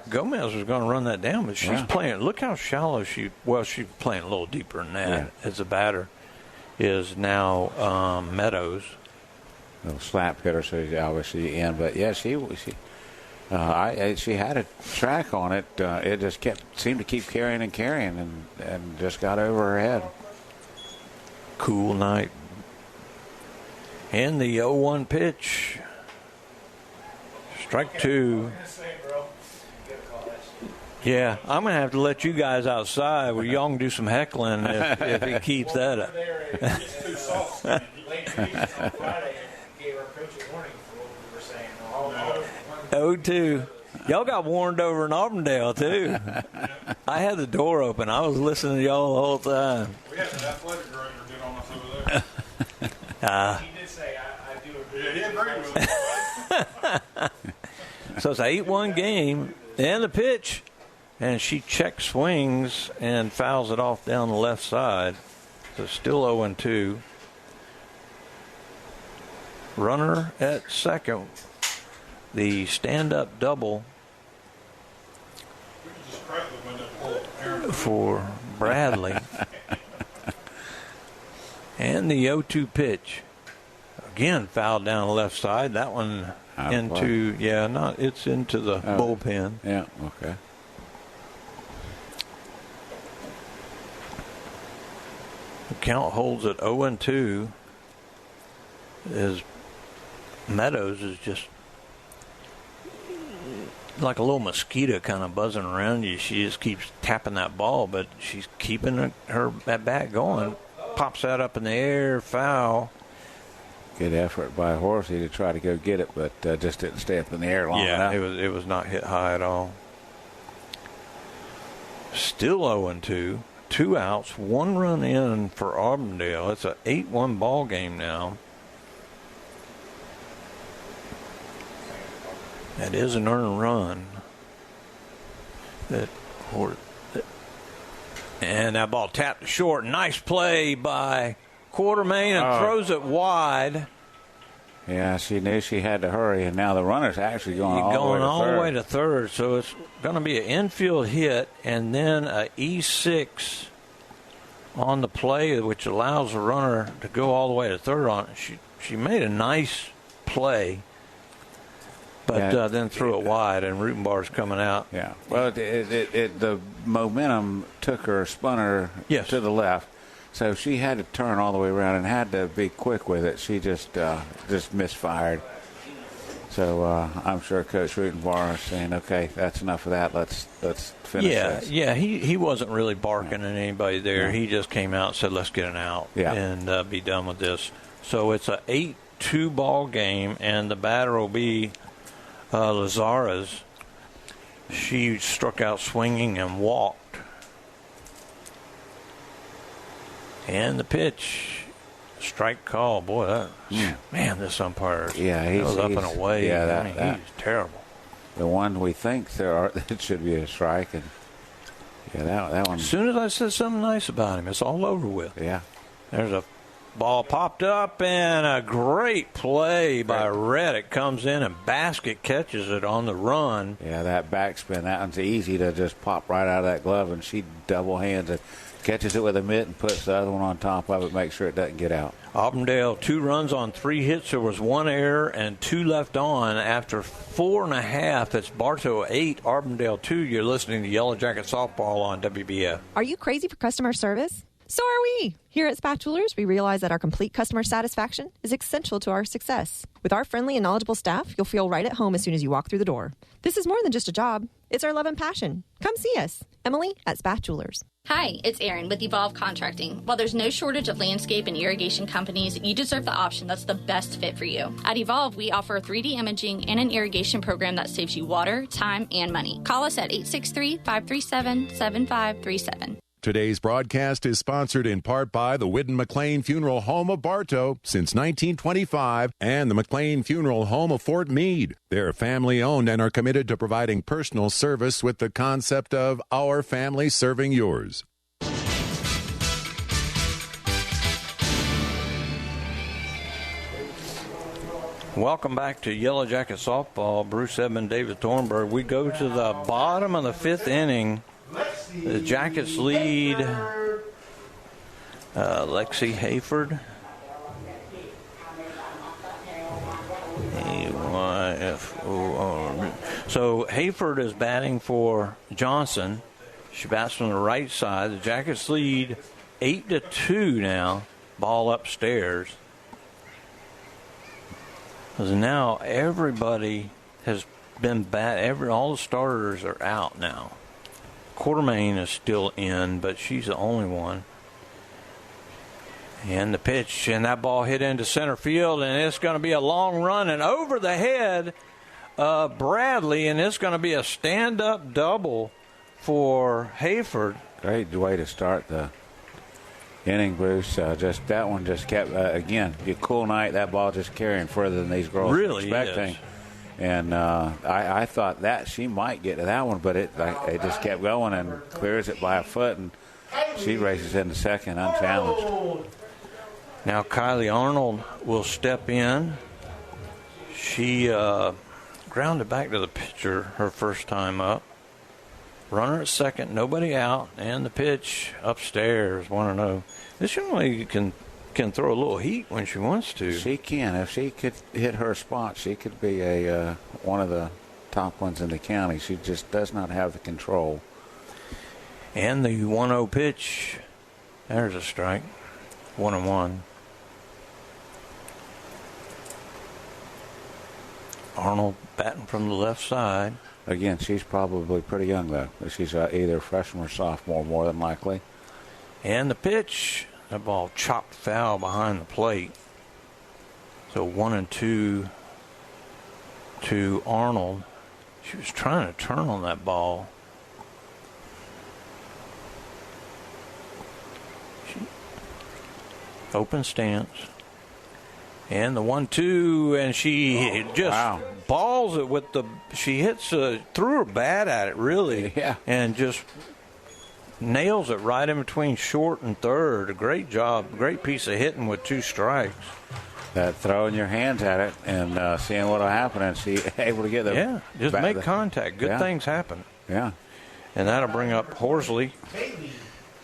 Gomez was going to run that down, but she's playing. Look how shallow she's playing a little deeper than that as a batter. Is now Meadows. A little slap hitter, so he's obviously in. But yeah, she had a track on it. It just seemed to keep carrying and just got over her head. Cool night. And the 0-1 pitch. Strike 2. Yeah, I'm going to have to let you guys outside where y'all can do some heckling if he keeps that up. It's too soft. Friday gave our coach a warning for what we were saying. 0-2. Y'all got warned over in Auburndale, too. I had the door open. I was listening to y'all the whole time. We had an athletic director get on us over there. He did say, I do agree. Yeah, he agreed with it. So it's an 8-1 game. And the pitch. And she check swings and fouls it off down the left side. So still 0-2. Runner at second. The stand-up double for Bradley. And the 0-2 pitch. Again, fouled down the left side. That one into it's into the bullpen. Yeah, okay. The count holds at 0-2. As Meadows is just like a little mosquito kind of buzzing around you. She just keeps tapping that ball, but she's keeping her bat going. Pops that up in the air, foul. Good effort by Horsey to try to go get it, but just didn't stay up in the air long enough. Yeah, it was not hit high at all. Still 0-2. 2 outs, 1 run in for Auburndale. It's an 8-1 ball game now. That is an earned run. And that ball tapped to short. Nice play by Quartermain and throws it wide. Yeah, she knew she had to hurry, and now the runner's actually going all the way to third. So it's going to be an infield hit and then a E6 on the play, which allows the runner to go all the way to third on it. She made a nice play, but then threw it wide, and Rutenbar's coming out. Yeah. Well, the momentum took her, spun her to the left. So she had to turn all the way around and had to be quick with it. She just misfired. So I'm sure Coach Rutenbar is saying, "Okay, that's enough of that. Let's finish this." Yeah. He wasn't really barking at anybody there. Yeah. He just came out and said, "Let's get an out and be done with this." So it's a 8-2 ball game, and the batter will be Lazarez. She struck out swinging and walked. And the pitch. Strike call. Boy, man, this umpire goes up and away. Yeah, he's terrible. The one we think it should be a strike, and that one. As soon as I said something nice about him, it's all over with. Yeah. There's a ball popped up, and a great play by Reddick comes in and basket catches it on the run. Yeah, that backspin, that one's easy to just pop right out of that glove, and she double hands it. Catches it with a mitt and puts the other one on top of it, make sure it doesn't get out. Auburndale, 2 runs on 3 hits. There was 1 error and 2 left on after 4.5. That's Bartow 8, Auburndale 2. You're listening to Yellow Jacket Softball on WBF. Are you crazy for customer service? So are we. Here at Spath Jewelers, we realize that our complete customer satisfaction is essential to our success. With our friendly and knowledgeable staff, you'll feel right at home as soon as you walk through the door. This is more than just a job. It's our love and passion. Come see us. Emily at Spath Jewelers. Hi, it's Erin with Evolve Contracting. While there's no shortage of landscape and irrigation companies, you deserve the option that's the best fit for you. At Evolve, we offer 3D imaging and an irrigation program that saves you water, time, and money. Call us at 863-537-7537. Today's broadcast is sponsored in part by the Whidden McLean Funeral Home of Bartow since 1925 and the McLean Funeral Home of Fort Meade. They're family-owned and are committed to providing personal service with the concept of our family serving yours. Welcome back to Yellow Jacket Softball. Bruce Edmond, David Thornburg. We go to the bottom of the 5th inning. The Jackets lead Lexi Hayford. A-Y-F-O-R. So Hayford is batting for Johnson. She bats from the right side. The Jackets lead 8-2 now. Ball upstairs. Because now everybody has been all the starters are out now. Quartermain is still in, but she's the only one. And the pitch, and that ball hit into center field, and it's going to be a long run and over the head of Bradley, and it's going to be a stand-up double for Hayford. Great way to start the inning, Bruce. That one just kept, again, a cool night. That ball just carrying further than these girls were expecting. Is. And I thought that she might get to that one, but it just kept going and clears it by a foot, and she races into second unchallenged. Now Kylie Arnold will step in. She grounded back to the pitcher her first time up. Runner at second, nobody out, and the pitch upstairs, 1-0. This young lady can throw a little heat when she wants to. She can. If she could hit her spot, she could be one of the top ones in the county. She just does not have the control. And the 1-0 pitch, there's a strike, 1-1. Arnold batting from the left side. Again, she's probably pretty young, though. She's either freshman or sophomore, more than likely. And the pitch, that ball chopped foul behind the plate. So 1-2 to Arnold. She was trying to turn on that ball. Open stance. And the 1-2, and she just balls it with she hits, threw her bat at it, really. Yeah. And just nails it right in between short and third. A great job, great piece of hitting with 2 strikes. That throwing your hands at it and seeing what will happen, and she able to get the just make contact. Good things happen. Yeah. And that'll bring up Horsley.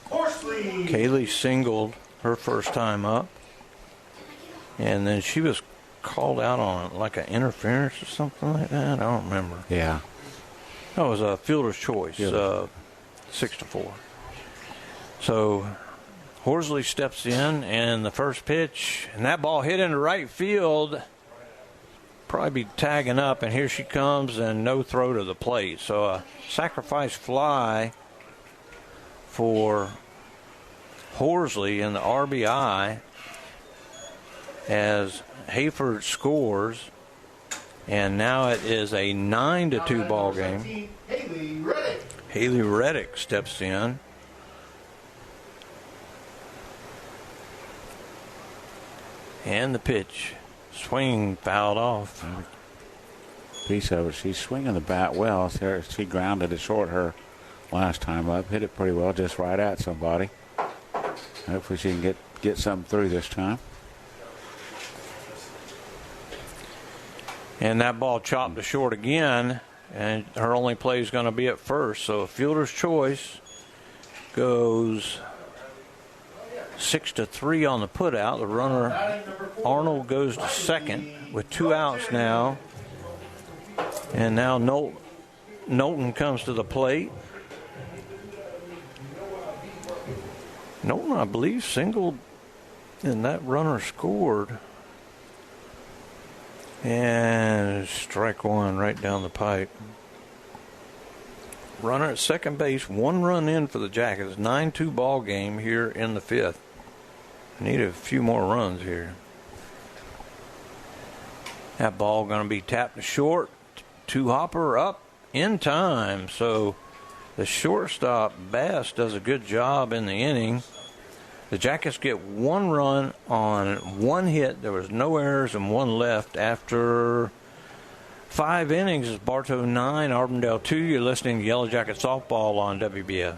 Kaylee singled her first time up. And then she was called out on like an interference or something like that. I don't remember. Yeah. That was a fielder's choice, 6-4. So Horsley steps in, and the first pitch, and that ball hit into right field. Probably be tagging up, and here she comes, and no throw to the plate. So a sacrifice fly for Horsley in the RBI. As Hayford scores, and now it is a 9-2 ball game. Haley Reddick steps in. And the pitch. Swing fouled off. Piece of it. She's swinging the bat well. She grounded it short her last time up. Hit it pretty well, just right at somebody. Hopefully she can get something through this time. And that ball chopped to short again, and her only play is going to be at first. So fielder's choice goes 6-3 on the putout. The runner, Arnold, goes to second with 2 outs now. And now Knowlton comes to the plate. Knowlton, I believe, singled, and that runner scored. And strike one right down the pipe. Runner at second base, 1 run in for the Jackets. 9-2 ball game here in the 5th. Need a few more runs here. That ball going to be tapped to short. 2-hopper up in time. So the shortstop, Bass, does a good job in the inning. The Jackets get 1 run on 1 hit. There was no errors and 1 left after 5 innings. It's Bartow 9, Auburndale 2. You're listening to Yellow Jacket Softball on WBF.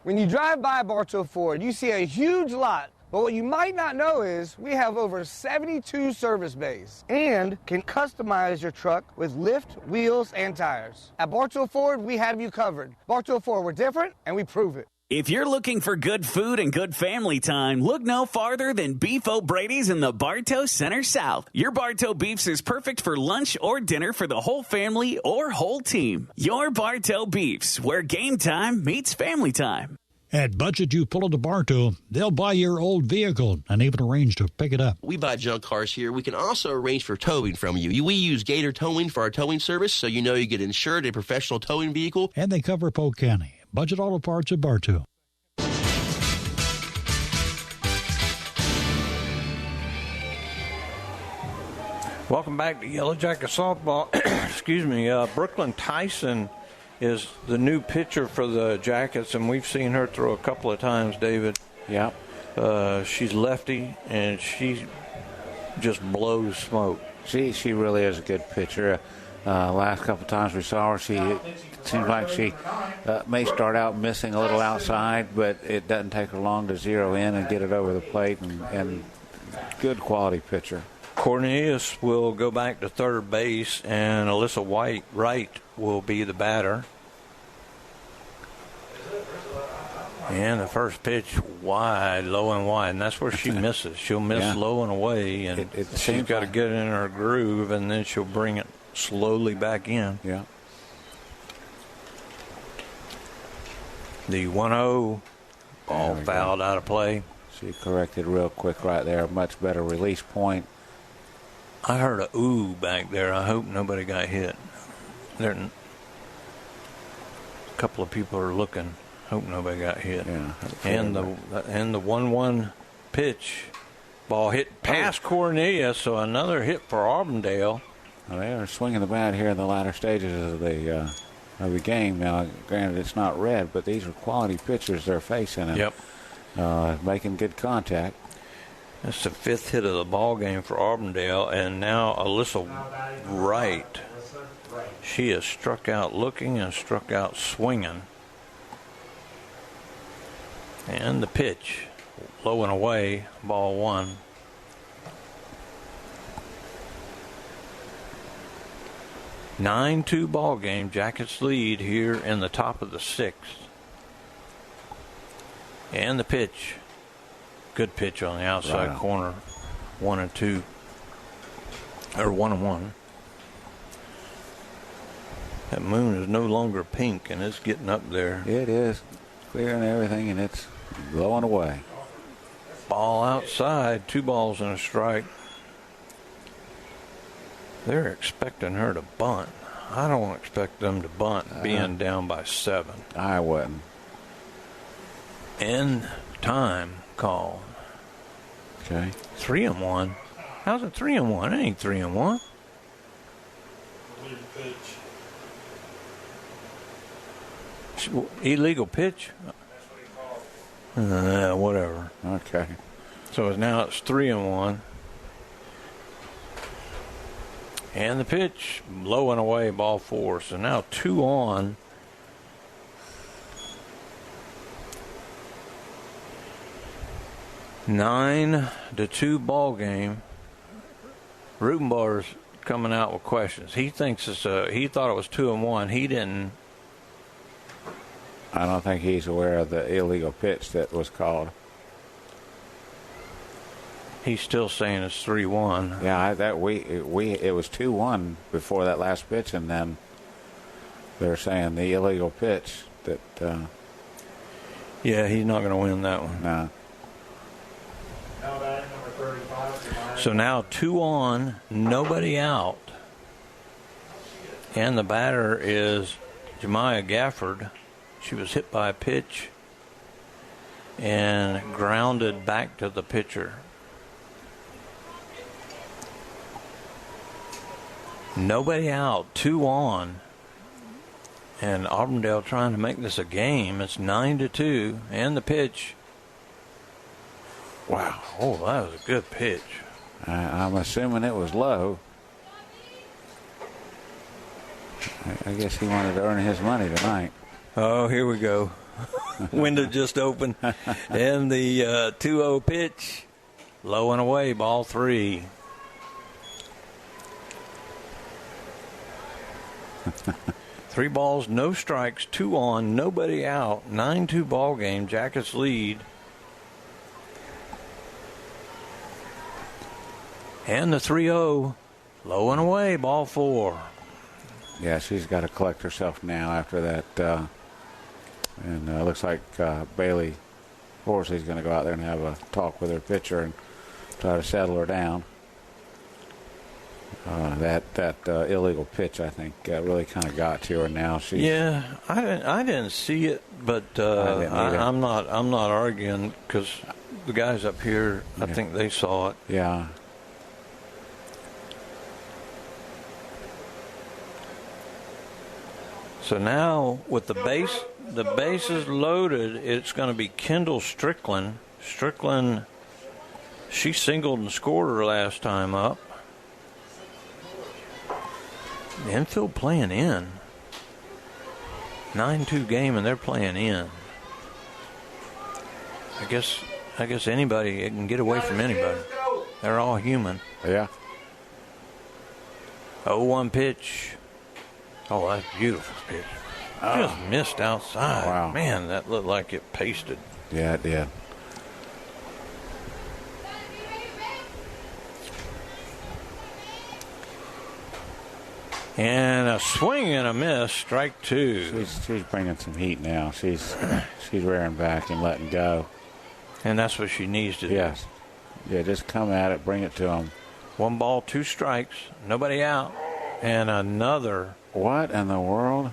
When you drive by Bartow Ford, you see a huge lot. But what you might not know is we have over 72 service bays and can customize your truck with lift, wheels, and tires. At Bartow Ford, we have you covered. Bartow Ford, we're different, and we prove it. If you're looking for good food and good family time, look no farther than Beef O'Brady's in the Bartow Center South. Your Bartow Beefs is perfect for lunch or dinner for the whole family or whole team. Your Bartow Beefs, where game time meets family time. At Budget You Pull to Bartow, they'll buy your old vehicle and even arrange to pick it up. We buy junk cars here. We can also arrange for towing from you. We use Gator Towing for our towing service, so you know you get insured a professional towing vehicle. And they cover Polk County. Budget Auto Parts at Bartow. Welcome back to Yellow Jacket Softball. Excuse me. Brooklyn Tyson is the new pitcher for the Jackets, and we've seen her throw a couple of times, David. Yeah. She's lefty, and she just blows smoke. She really is a good pitcher. Last couple of times we saw her, it seems like she may start out missing a little outside, but it doesn't take her long to zero in and get it over the plate, and good quality pitcher. Cornelius will go back to third base, and Alyssa Wright will be the batter. And the first pitch wide, low and wide, and that's where she misses. She'll miss low and away, and she's got to get in her groove, and then she'll bring it slowly back in. Yeah. The 1-0 ball fouled out of play. She corrected real quick right there. Much better release point. I heard a ooh back there. I hope nobody got hit. A couple of people are looking. Hope nobody got hit. Yeah. And the 1-1 pitch, ball hit past Cornelius, so another hit for Auburndale. Well, they are swinging the bat here in the latter stages of the game. Now, granted, it's not red, but these are quality pitchers they're facing. And, making good contact. That's the 5th hit of the ball game for Auburndale, and now Alyssa Wright. She has struck out looking and struck out swinging. And the pitch, low and away, ball 1. A 9-2 ball game. Jackets lead here in the top of the 6th. And the pitch. Good pitch on the outside corner. 1-2. Or 1-1. That moon is no longer pink, and it's getting up there. It is. Clearing everything, and it's blowing away. Ball outside. 2 balls and a strike. They're expecting her to bunt. I don't expect them to bunt being down by 7. I wouldn't. End time call. Okay. 3-1. How's it 3-1? It ain't 3-1. Illegal pitch? Whatever. Okay. So now it's 3-1. And the pitch, low and away, ball 4. So now 2 on. Nine to 2 ball game. Rubenbar's coming out with questions. He thinks he thought it was 2-1. He didn't. I don't think he's aware of the illegal pitch that was called. He's still saying it's 3-1. Yeah, it was 2-1 before that last pitch, and then they're saying the illegal pitch that. Yeah, he's not going to win that one. No. So now 2 on, nobody out, and the batter is Jemiah Gafford. She was hit by a pitch and grounded back to the pitcher. Nobody out, 2 on, and Auburndale trying to make this a game. It's 9-2, and the pitch. Wow, oh, that was a good pitch. I'm assuming it was low. I guess he wanted to earn his money tonight. Oh, here we go. Window just opened, and the 2-0 pitch, low and away, ball 3. Three balls, no strikes, 2 on, nobody out. 9-2 ball game. Jackets lead. And the 3-0, low and away, ball 4. Yeah, she's got to collect herself now after that. And it looks like Bailey Horsley's going to go out there and have a talk with her pitcher and try to settle her down. That illegal pitch, I think, really kind of got to her. Now she's. Yeah, I didn't see it, but I'm not arguing because the guys up here, I think they saw it. Yeah. So now with the bases loaded, it's going to be Kendall Strickland. Strickland, she singled and scored her last time up. The infield playing in. 9-2 game, and they're playing in. I guess anybody, it can get away from anybody. They're all human. Yeah. 0-1 pitch. Oh, that's a beautiful pitch. Just missed outside. Wow. Man, that looked like it pasted. Yeah, it did. And a swing and a miss, strike 2. She's bringing some heat now. She's rearing back and letting go. And that's what she needs to do. Yes. Yeah, just come at it, bring it to them. 1 ball, 2 strikes, nobody out. And another. What in the world?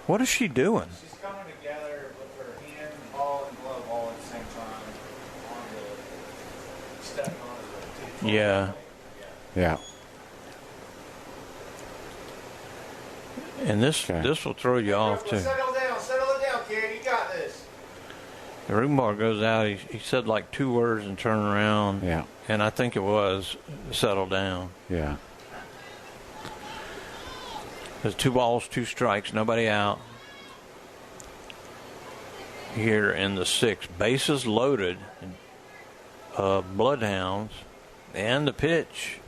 What is she doing? She's coming together with her hand, ball, and glove all at the same time stepping on it. Yeah. Yeah. And this will throw you off, too. Settle it down, kid. You got this. The Rubenbar goes out. He said like 2 words and turned around. Yeah. And I think it was settle down. Yeah. There's 2 balls, 2 strikes, nobody out. Here in the 6th, bases loaded. Bloodhounds, and the pitch,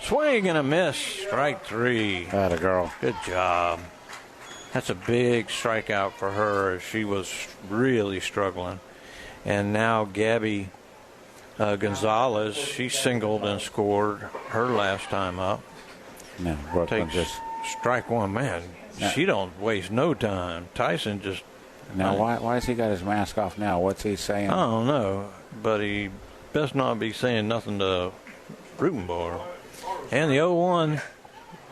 swing and a miss, strike 3. Atta girl. Good job. That's a big strikeout for her. She was really struggling. And now Gabby Gonzalez, she singled and scored her last time up. No, Brooklyn takes strike 1. Man, she don't waste no time. Tyson just. Now, why has he got his mask off now? What's he saying? I don't know, but he best not be saying nothing to Rubenbar. And the 0-1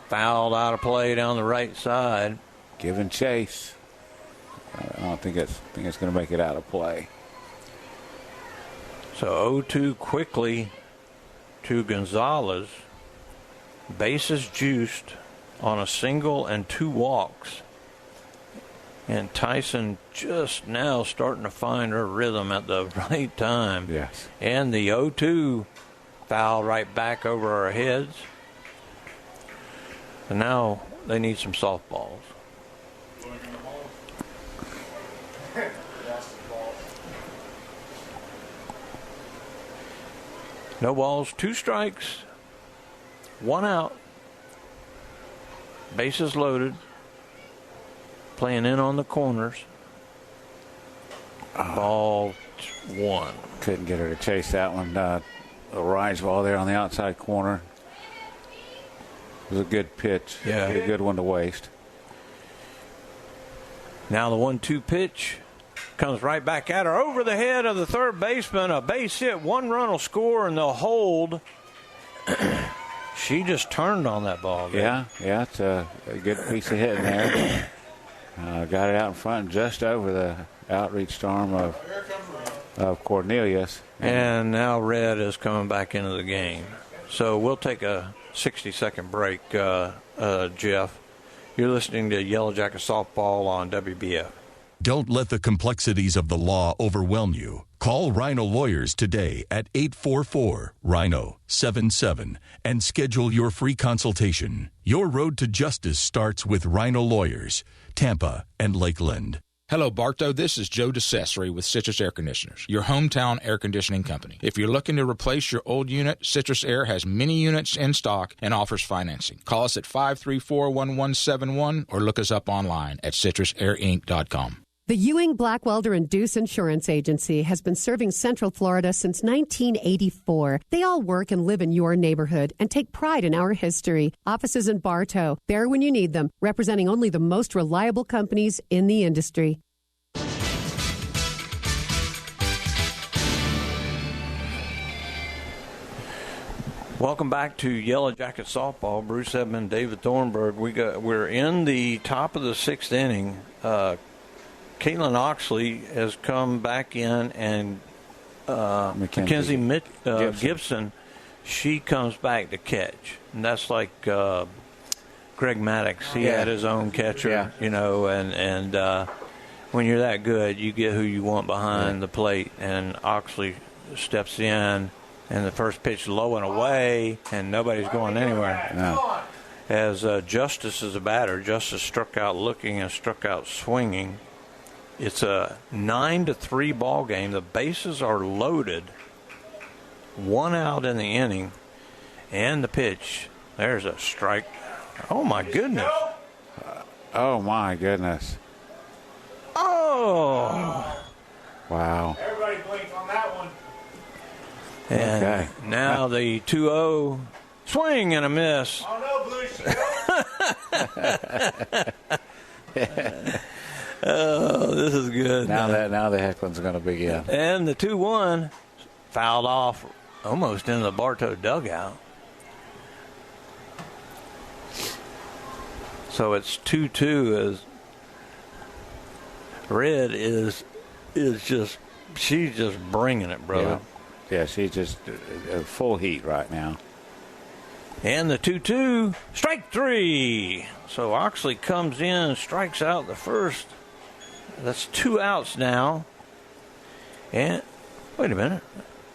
fouled out of play down the right side. Giving chase. I don't think it's going to make it out of play. So 0-2 quickly to Gonzalez. Bases juiced on a single and 2 walks. And Tyson just now starting to find her rhythm at the right time. Yes. And the 0-2 foul right back over our heads. And now they need some softballs. No balls, 2 strikes, 1 out. Bases loaded. Playing in on the corners. Ball 1. Couldn't get her to chase that one. A rise ball there on the outside corner. It was a good pitch. Yeah. A good one to waste. Now the 1-2 pitch comes right back at her over the head of the third baseman. A base hit, 1 run will score, and they'll hold. She just turned on that ball. Yeah, it's a good piece of hitting there. Got it out in front, just over the outreached arm of Cornelius. And now Red is coming back into the game. So we'll take a 60-second break, Jeff. You're listening to Yellow Jacket Softball on WBF. Don't let the complexities of the law overwhelm you. Call Rhino Lawyers today at 844-RHINO-77 and schedule your free consultation. Your road to justice starts with Rhino Lawyers, Tampa and Lakeland. Hello, Bartow. This is Joe DeCesare with Citrus Air Conditioners, your hometown air conditioning company. If you're looking to replace your old unit, Citrus Air has many units in stock and offers financing. Call us at 534-1171 or look us up online at citrusairinc.com. The Ewing Blackwelder and Deuce Insurance Agency has been serving Central Florida since 1984. They all work and live in your neighborhood and take pride in our history. Offices in Bartow, there when you need them, representing only the most reliable companies in the industry. Welcome back to Yellow Jacket Softball. Bruce Edmond, David Thornburg. We're in the top of the 6th inning. Caitlin Oxley has come back in, and Mackenzie Gibson, she comes back to catch. And that's like Greg Maddox. He had his own catcher, and when you're that good, you get who you want behind the plate. And Oxley steps in, and the first pitch low and away, and nobody's going anywhere. No. As Justice is a batter, Justice struck out looking and struck out swinging. It's a 9-3 ball game. The bases are loaded. 1 out in the inning. And the pitch. There's a strike. Oh, my goodness. Oh, my goodness. Oh. Wow. Everybody blinked on that one. And now the 2-0 swing and a miss. Oh, no, Blue. Oh, this is good. Now the hecklin's going to begin. And the 2-1 fouled off almost into the Bartow dugout. So it's 2-2 as Red is just, she's just bringing it, brother. Yeah, she's just full heat right now. And the 2-2, strike 3. So Oxley comes in, strikes out the first. That's 2 outs now. And wait a minute.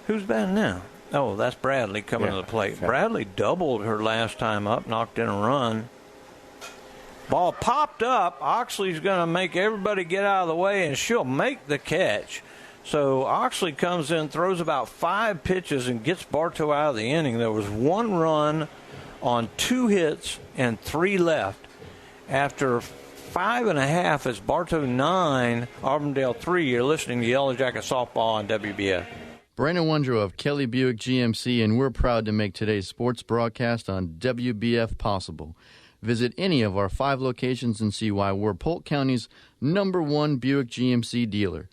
Who's batting now? Oh, that's Bradley coming to the plate. Okay. Bradley doubled her last time up, knocked in a run. Ball popped up. Oxley's going to make everybody get out of the way, and she'll make the catch. So Oxley comes in, throws about 5 pitches, and gets Bartow out of the inning. There was 1 run on 2 hits and 3 left. After 5.5, it's Bartow 9, Auburndale 3. You're listening to Yellow Jacket Softball on WBF. Brandon Wondrow of Kelly Buick GMC, and we're proud to make today's sports broadcast on WBF possible. Visit any of our 5 locations and see why we're Polk County's #1 Buick GMC dealer.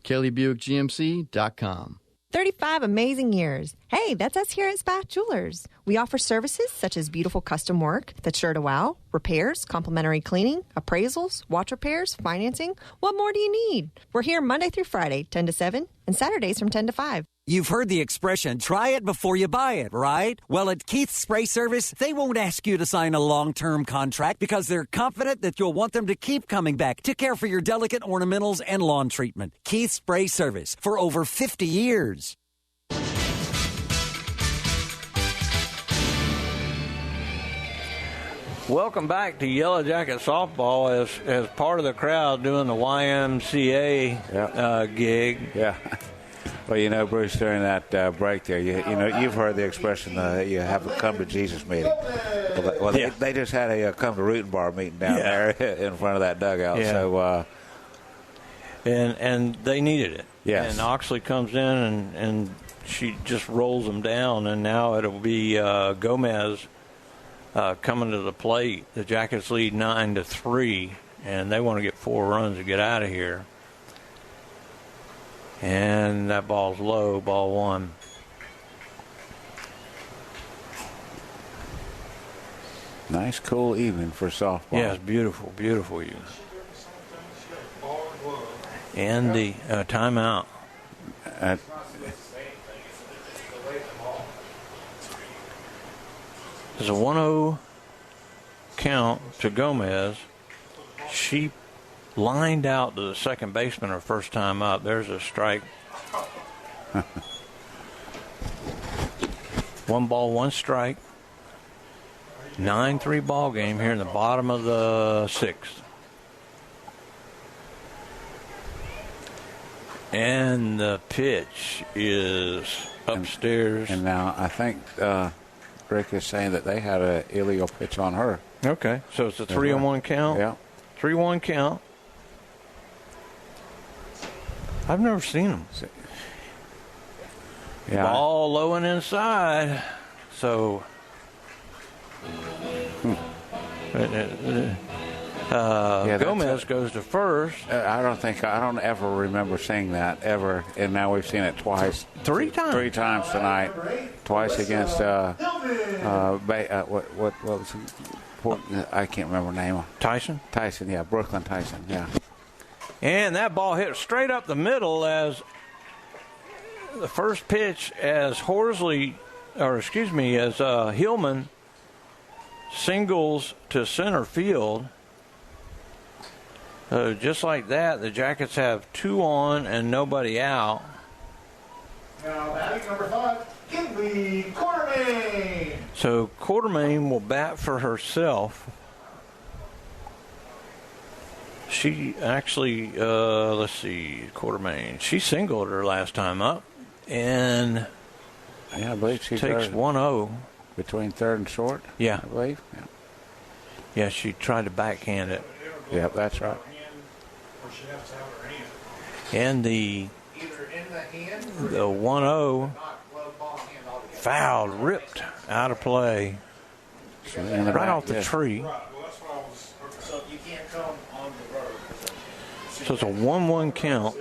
KellyBuickGMC.com. 35 amazing years. Hey, that's us here at Spath Jewelers. We offer services such as beautiful custom work that's sure to wow, repairs, complimentary cleaning, appraisals, watch repairs, financing. What more do you need? We're here Monday through Friday, 10 to 7, and Saturdays from 10 to 5. You've heard the expression, try it before you buy it, right? Well, at Keith's Spray Service, they won't ask you to sign a long-term contract because they're confident that you'll want them to keep coming back to care for your delicate ornamentals and lawn treatment. Keith's Spray Service for over 50 years. Welcome back to Yellow Jacket Softball as part of the crowd doing the YMCA gig. Yeah. Well, Bruce, during that break there, you've heard the expression you have a come to Jesus meeting. Well, they just had a come to Rootin' Bar meeting down there in front of that dugout. Yeah. So, and they needed it. Yes. And Oxley comes in and she just rolls them down, and now it'll be Gomez coming to the plate. The Jackets lead 9-3, and they want to get 4 runs to get out of here. And that ball's low, ball 1. Nice, cool evening for softball. Yeah, it's beautiful, beautiful evening. And the timeout. There's a 1-0 count to Gomez. She lined out to the second baseman her first time up. There's a strike. 1 ball, 1 strike. 9-3 ball game here in the bottom of the 6th. And the pitch is upstairs. And now I think Rick is saying that they had an illegal pitch on her. Okay, so it's a 3-1 count. Yeah. 3-1 count. I've never seen them. Yeah. Ball low and inside. So Gomez goes to first. I don't ever remember seeing that ever, and now we've seen it twice. 3 times. 3 times tonight. Twice against what was it? I can't remember the name. Tyson, yeah, Brooklyn Tyson, yeah. And that ball hit straight up the middle as the first pitch as Hillman singles to center field. Just like that, the Jackets have 2 on and nobody out. Now batting number 5, Kinley Quartermain. So Quartermain will bat for herself. She actually, Quartermain. She singled her last time up, and I believe she takes 1-0 between third and short. Yeah, I believe. Yeah, she tried to backhand it. Yeah, that's right. And the 1-0 foul ripped out of play, right off the tree. So it's a 1-1 count.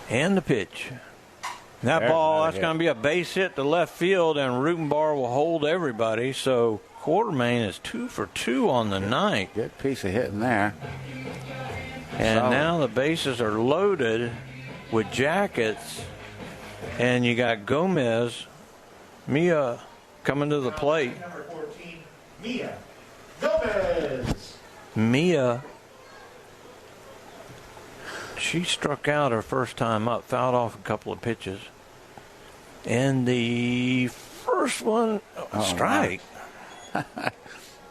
And the pitch. That ball, that's going to be a base hit to left field, and Rutenbar will hold everybody. So Quartermain is 2 for 2 on the night. Good piece of hitting there. And now the bases are loaded with Jackets, and you got Gomez, Mia coming to the plate. Number 14, Mia Gomez. Mia, she struck out her first time up, fouled off a couple of pitches. And the first one, strike.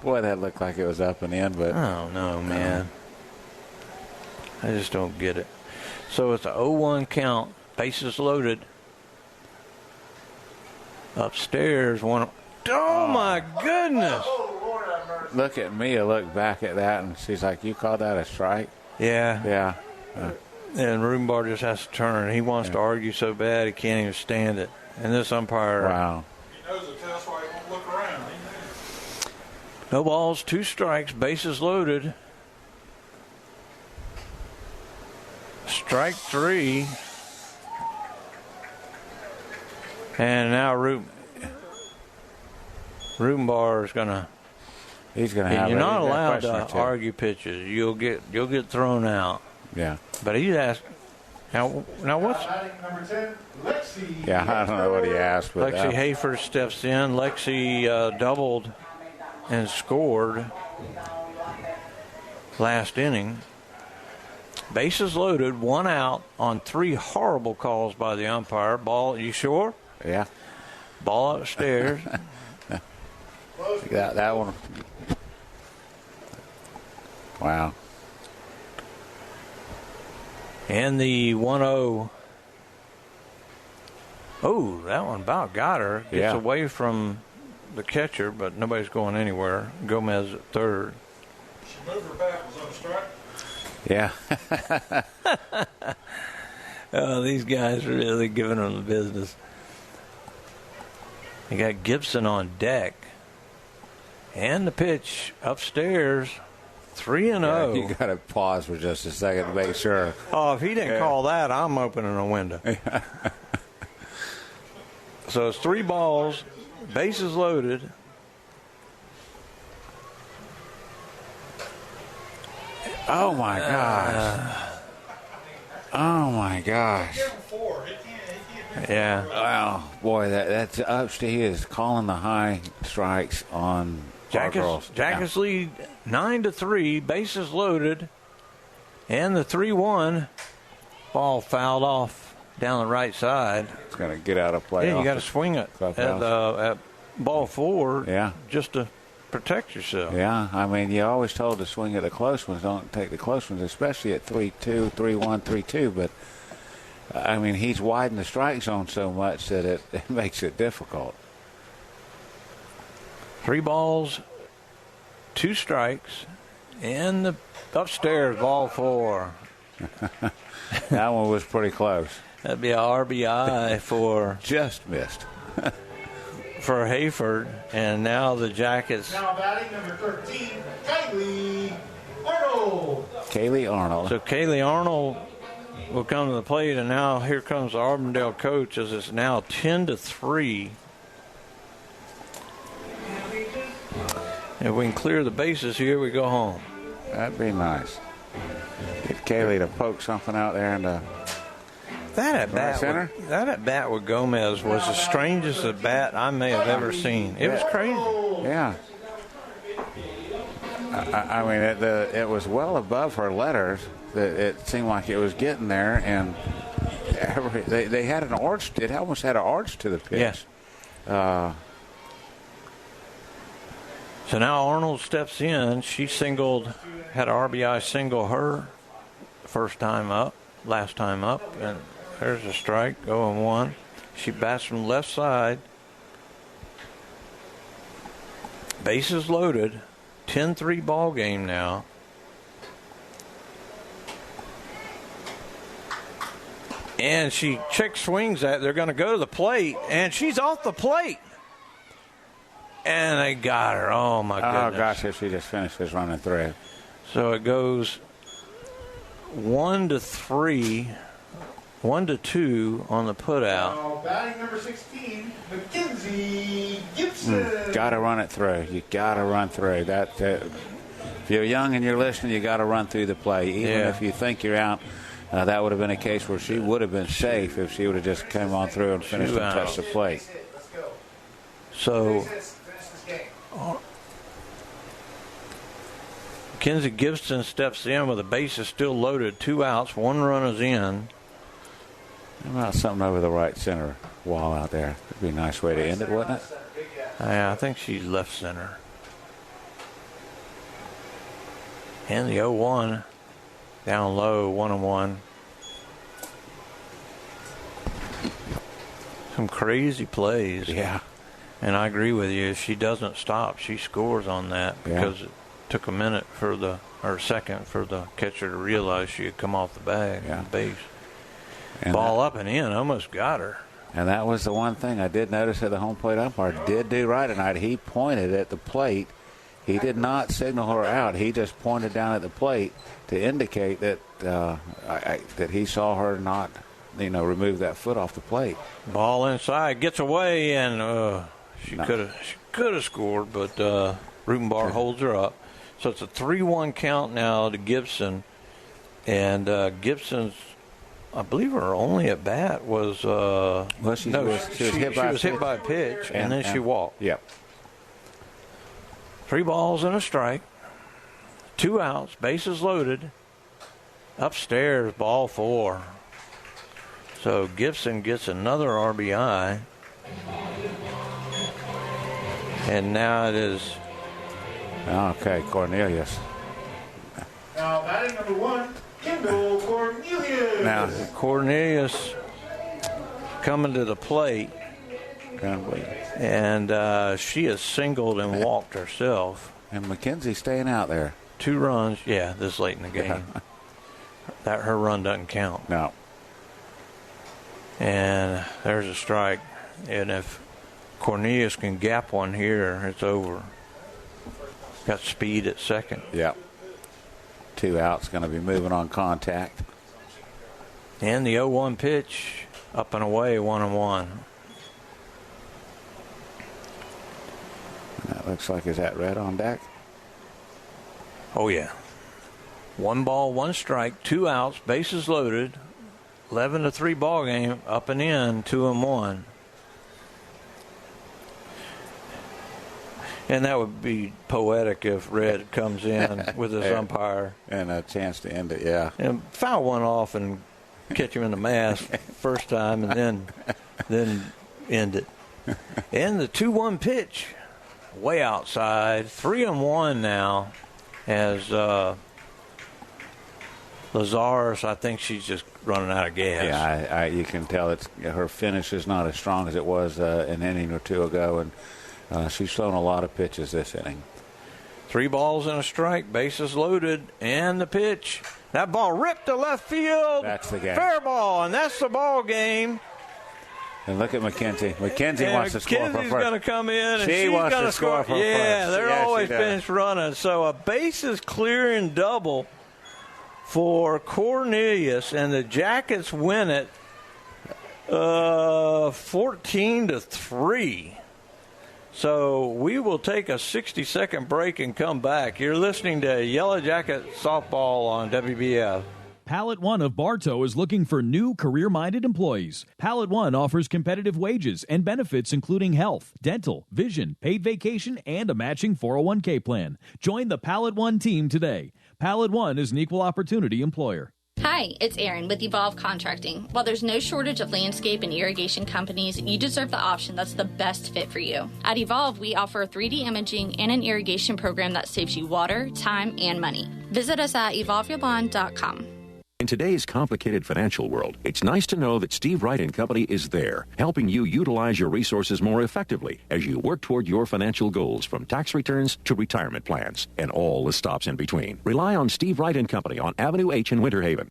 Boy, that looked like it was up and in, but I don't know, man. I just don't get it. So it's a 0-1 count, bases loaded. Upstairs, one. Oh my goodness! Look at Mia, look back at that, and she's like, "You call that a strike?" Yeah. Yeah. And Rubenbar just has to turn. He wants to argue so bad he can't even stand it. And this umpire. Wow. He knows it. That's why he won't look around. No balls, 2 strikes, bases loaded. Strike 3. And now Rubenbar is going to. He's going to have. You're not allowed to argue pitches. You'll get thrown out. Yeah. But he's asked. Now what's? Number 10, Lexi. Yeah, I don't know what he asked. But Lexi Hafer steps in. Lexi doubled and scored last inning. Bases loaded, 1 out on 3 horrible calls by the umpire. Ball, you sure? Yeah. Ball upstairs. that one. Wow. And the 1-0. Oh, that one about got her. Gets away from the catcher, but nobody's going anywhere. Gomez at third. She moved her back. Was that a strike? Yeah. Oh, these guys are really giving them the business. You got Gibson on deck. And the pitch upstairs. 3-0. Yeah, you got to pause for just a second to make sure. Oh, if he didn't call that, I'm opening a window. So it's 3 balls, bases loaded. Oh, my gosh. Oh, my gosh. Yeah. Wow. Boy, that's upstairs. He is calling the high strikes on Jackets lead 9-3, bases loaded. And the 3-1 ball fouled off down the right side. It's going to get out of play. Yeah, you got to swing it at ball 4 just to protect yourself. Yeah, I mean, you're always told to swing at the close ones. Don't take the close ones, especially at 3-2, 3-1, 3-2. But, I mean, he's widened the strike zone so much that it makes it difficult. 3 balls, 2 strikes, and the upstairs ball 4. That one was pretty close. That'd be a RBI for just missed for Hayford, and now the Jackets. Now batting number 13, Kaylee Arnold. Kaylee Arnold. So Kaylee Arnold will come to the plate, and now here comes the Auburndale coach as it's now 10-3. If we can clear the bases here, we go home. That'd be nice. Get Kaylee to poke something out there and that at bat with Gomez was the strangest at bat I may have ever seen. It was crazy. Yeah. I mean, it was well above her letters. It seemed like it was getting there, and they had an arch. It almost had an arch to the pitch. Yes. So now Arnold steps in. She had an RBI single her first time up, last time up, and there's a strike, 0-1. She bats from the left side. Bases loaded. 10-3 ball game now. And she check swings they're going to go to the plate, and she's off the plate. And they got her. Oh, my goodness. Oh, gosh, if she just finishes running through. So it goes 1-3, 1-2 on the putout. Now batting number 16, Mackenzie Gibson. Got to run it through. You got to run through. If you're young and you're listening, you got to run through the play. Even if you think you're out, that would have been a case where she would have been safe if she would have just come on through and finished and touched the plate. So Mackenzie Gibson steps in with the bases still loaded, 2 outs, 1 run is in. How about something over the right center wall out there? That'd be a nice way to end it, wouldn't it? Yeah, I think she's left center. And the 0-1 down low, 1-1. Some crazy plays. Yeah. And I agree with you. If she doesn't stop, she scores on that because it took a minute or second for the catcher to realize she had come off the bag on the base. And ball up and in, almost got her. And that was the one thing I did notice that the home plate umpire did do right tonight. He pointed at the plate. He did not signal her out. He just pointed down at the plate to indicate that that he saw her not, remove that foot off the plate. Ball inside, gets away, and she could have scored, but Rutenbar holds her up. So it's a 3-1 count now to Gibson, and Gibson's, I believe her only at bat was she was hit by a pitch, and then she walked. Yep. 3 balls and a strike, 2 outs, bases loaded. Upstairs, ball 4. So Gibson gets another RBI. And now it is. Okay, Cornelius. Now, batting number 1, Kendall Cornelius. Now, Cornelius coming to the plate. And she has singled and walked herself. And McKenzie staying out there. 2 runs, this late in the game. That her run doesn't count. No. And there's a strike. And if Cornelius can gap one here, it's over. Got speed at second. Yep. 2 outs, going to be moving on contact. And the 0-1 pitch, up and away, 1-1. That looks like, is that red on deck? Oh, yeah. 1 ball, 1 strike, 2 outs, bases loaded. 11-3 ball game, up and in, 2-1. And that would be poetic if Red comes in with his umpire. And a chance to end it, yeah. And foul one off and catch him in the mask first time and then end it. And the 2-1 pitch, way outside, 3-1 now as Lazarus, I think she's just running out of gas. Yeah, you can tell her finish is not as strong as it was an inning or 2 ago, and she's thrown a lot of pitches this inning. 3 balls and a strike, bases loaded, and the pitch. That ball ripped to left field. That's the game. Fair ball, and that's the ball game. And look at McKenzie. McKenzie wants to score for first. McKenzie's going to come in, and she she's wants going to score for first. Yeah, they're Yeah, always finished running. So a bases clearing double for Cornelius, and the Jackets win it 14-3. So we will take a 60-second break and come back. You're listening to Yellow Jacket Softball on WBF. Pallet One of Bartow is looking for new career-minded employees. Pallet One offers competitive wages and benefits including health, dental, vision, paid vacation, and a matching 401k plan. Join the Pallet One team today. Pallet One is an equal opportunity employer. Hi, it's Erin with Evolve Contracting. While there's no shortage of landscape and irrigation companies, you deserve the option that's the best fit for you. At Evolve, we offer 3D imaging and an irrigation program that saves you water, time, and money. Visit us at evolveyourbond.com. In today's complicated financial world, it's nice to know that Steve Wright & Company is there, helping you utilize your resources more effectively as you work toward your financial goals, from tax returns to retirement plans and all the stops in between. Rely on Steve Wright & Company on Avenue H in Winter Haven.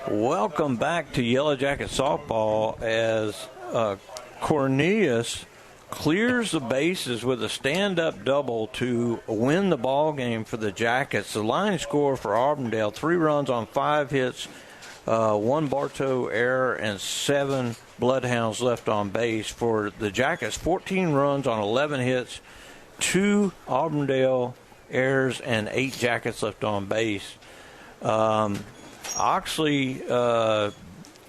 Welcome back to Yellow Jacket Softball as Cornelius clears the bases with a stand-up double to win the ball game for the Jackets. The line score for Auburndale, 3 runs on 5 hits, 1 Bartow error, and 7 Bloodhounds left on base. For the Jackets, 14 runs on 11 hits, 2 Auburndale errors, and 8 Jackets left on base. Oxley,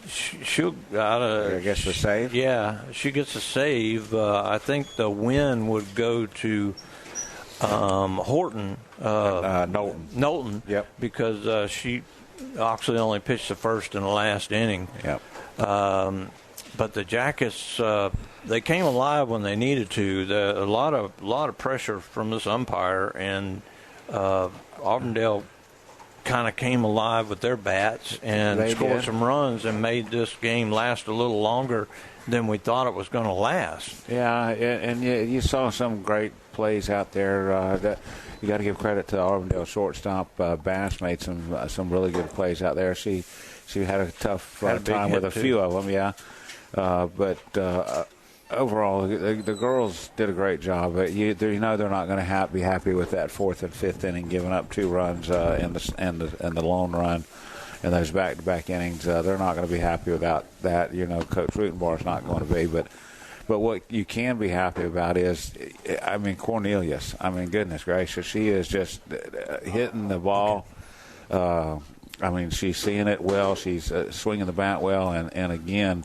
she'll I guess the save. Yeah, she gets a save. I think the win would go to Horton. Knowlton. Yep. Because Oxley only pitched the first and the last inning. Yep. But the Jackets, they came alive when they needed to. A lot of pressure from this umpire, and Auburndale kind of came alive with their bats and scored some runs and made this game last a little longer than we thought it was going to last. Yeah, and you saw some great plays out there. That you got to give credit to Auburndale shortstop Bass made some really good plays out there. She had a tough time with a few of them, yeah. But overall, the girls did a great job. You know they're not going to be happy with that 4th and 5th inning, giving up 2 runs and the lone run in those back-to-back innings. They're not going to be happy without that. You know, Coach Rutenbar's not going to be. But what you can be happy about is, Cornelius. Goodness gracious, she is just hitting the ball. She's seeing it well. She's swinging the bat well, and again.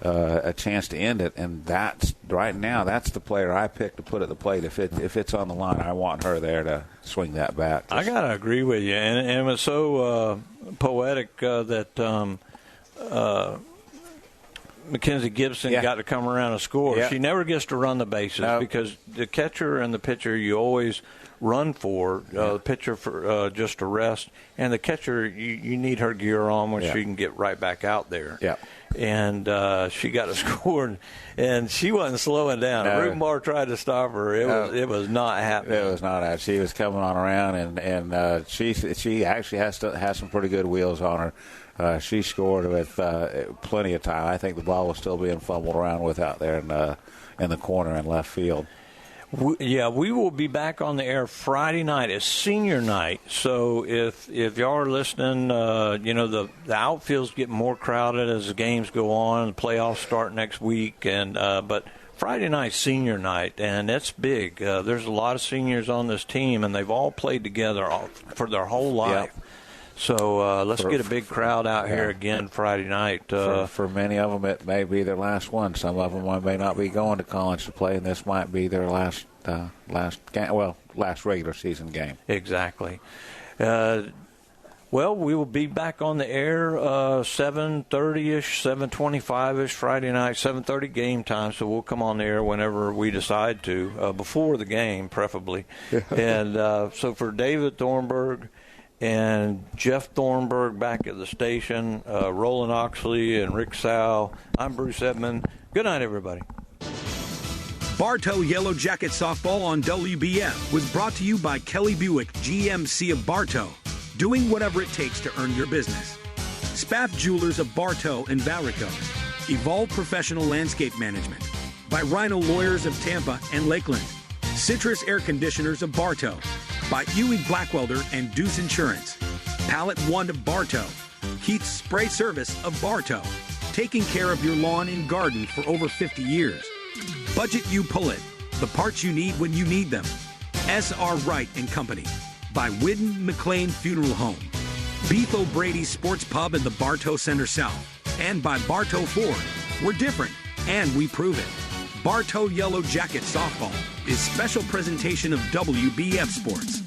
a chance to end it. And that's right now. That's the player I pick to put at the plate. If it's on the line, I want her there to swing that bat. I gotta agree with you, and it was so poetic that Mackenzie Gibson got to come around and score. Yeah. She never gets to run the bases because the catcher and the pitcher you always run for. The pitcher for just to rest, and the catcher you need her gear on when she can get right back out there. Yeah. And she got a score, and she wasn't slowing down. No. Rubenbar tried to stop her. It was not happening. It was not happening. She was coming on around, and she actually has some pretty good wheels on her. She scored with plenty of time. I think the ball was still being fumbled around with out there in the corner in left field. We will be back on the air Friday night. It's senior night, so if y'all are listening, the outfield's getting more crowded as the games go on. The playoffs start next week, but Friday night's senior night, and it's big. There's a lot of seniors on this team, and they've all played together for their whole life. Yep. So let's get a big crowd out here again Friday night. For many of them, it may be their last one. Some of them may not be going to college to play, and this might be their last regular season game. Exactly. Well, we will be back on the air 7:30-ish, 7:25-ish Friday night, 7:30 game time, so we'll come on the air whenever we decide to, before the game, preferably. And so for David Thornburg and Jeff Thornburg back at the station, Roland Oxley and Rick Sow, I'm Bruce Edmond. Good night, everybody. Bartow Yellow Jacket Softball on WBF was brought to you by Kelly Buick, GMC of Bartow, doing whatever it takes to earn your business. Spaff Jewelers of Bartow and Valrico, Evolve Professional Landscape Management, by Rhino Lawyers of Tampa and Lakeland, Citrus Air Conditioners of Bartow, by Ewing Blackwelder and Deuce Insurance, Pallet One of Bartow, Keith's Spray Service of Bartow, taking care of your lawn and garden for over 50 years. Budget You Pull It, the parts you need when you need them. S.R. Wright and Company, by Whidden McLean Funeral Home, Beef O'Brady's Sports Pub in the Bartow Center South, and by Bartow Ford. We're different, and we prove it. Bartow Yellow Jacket Softball is special presentation of WBF Sports.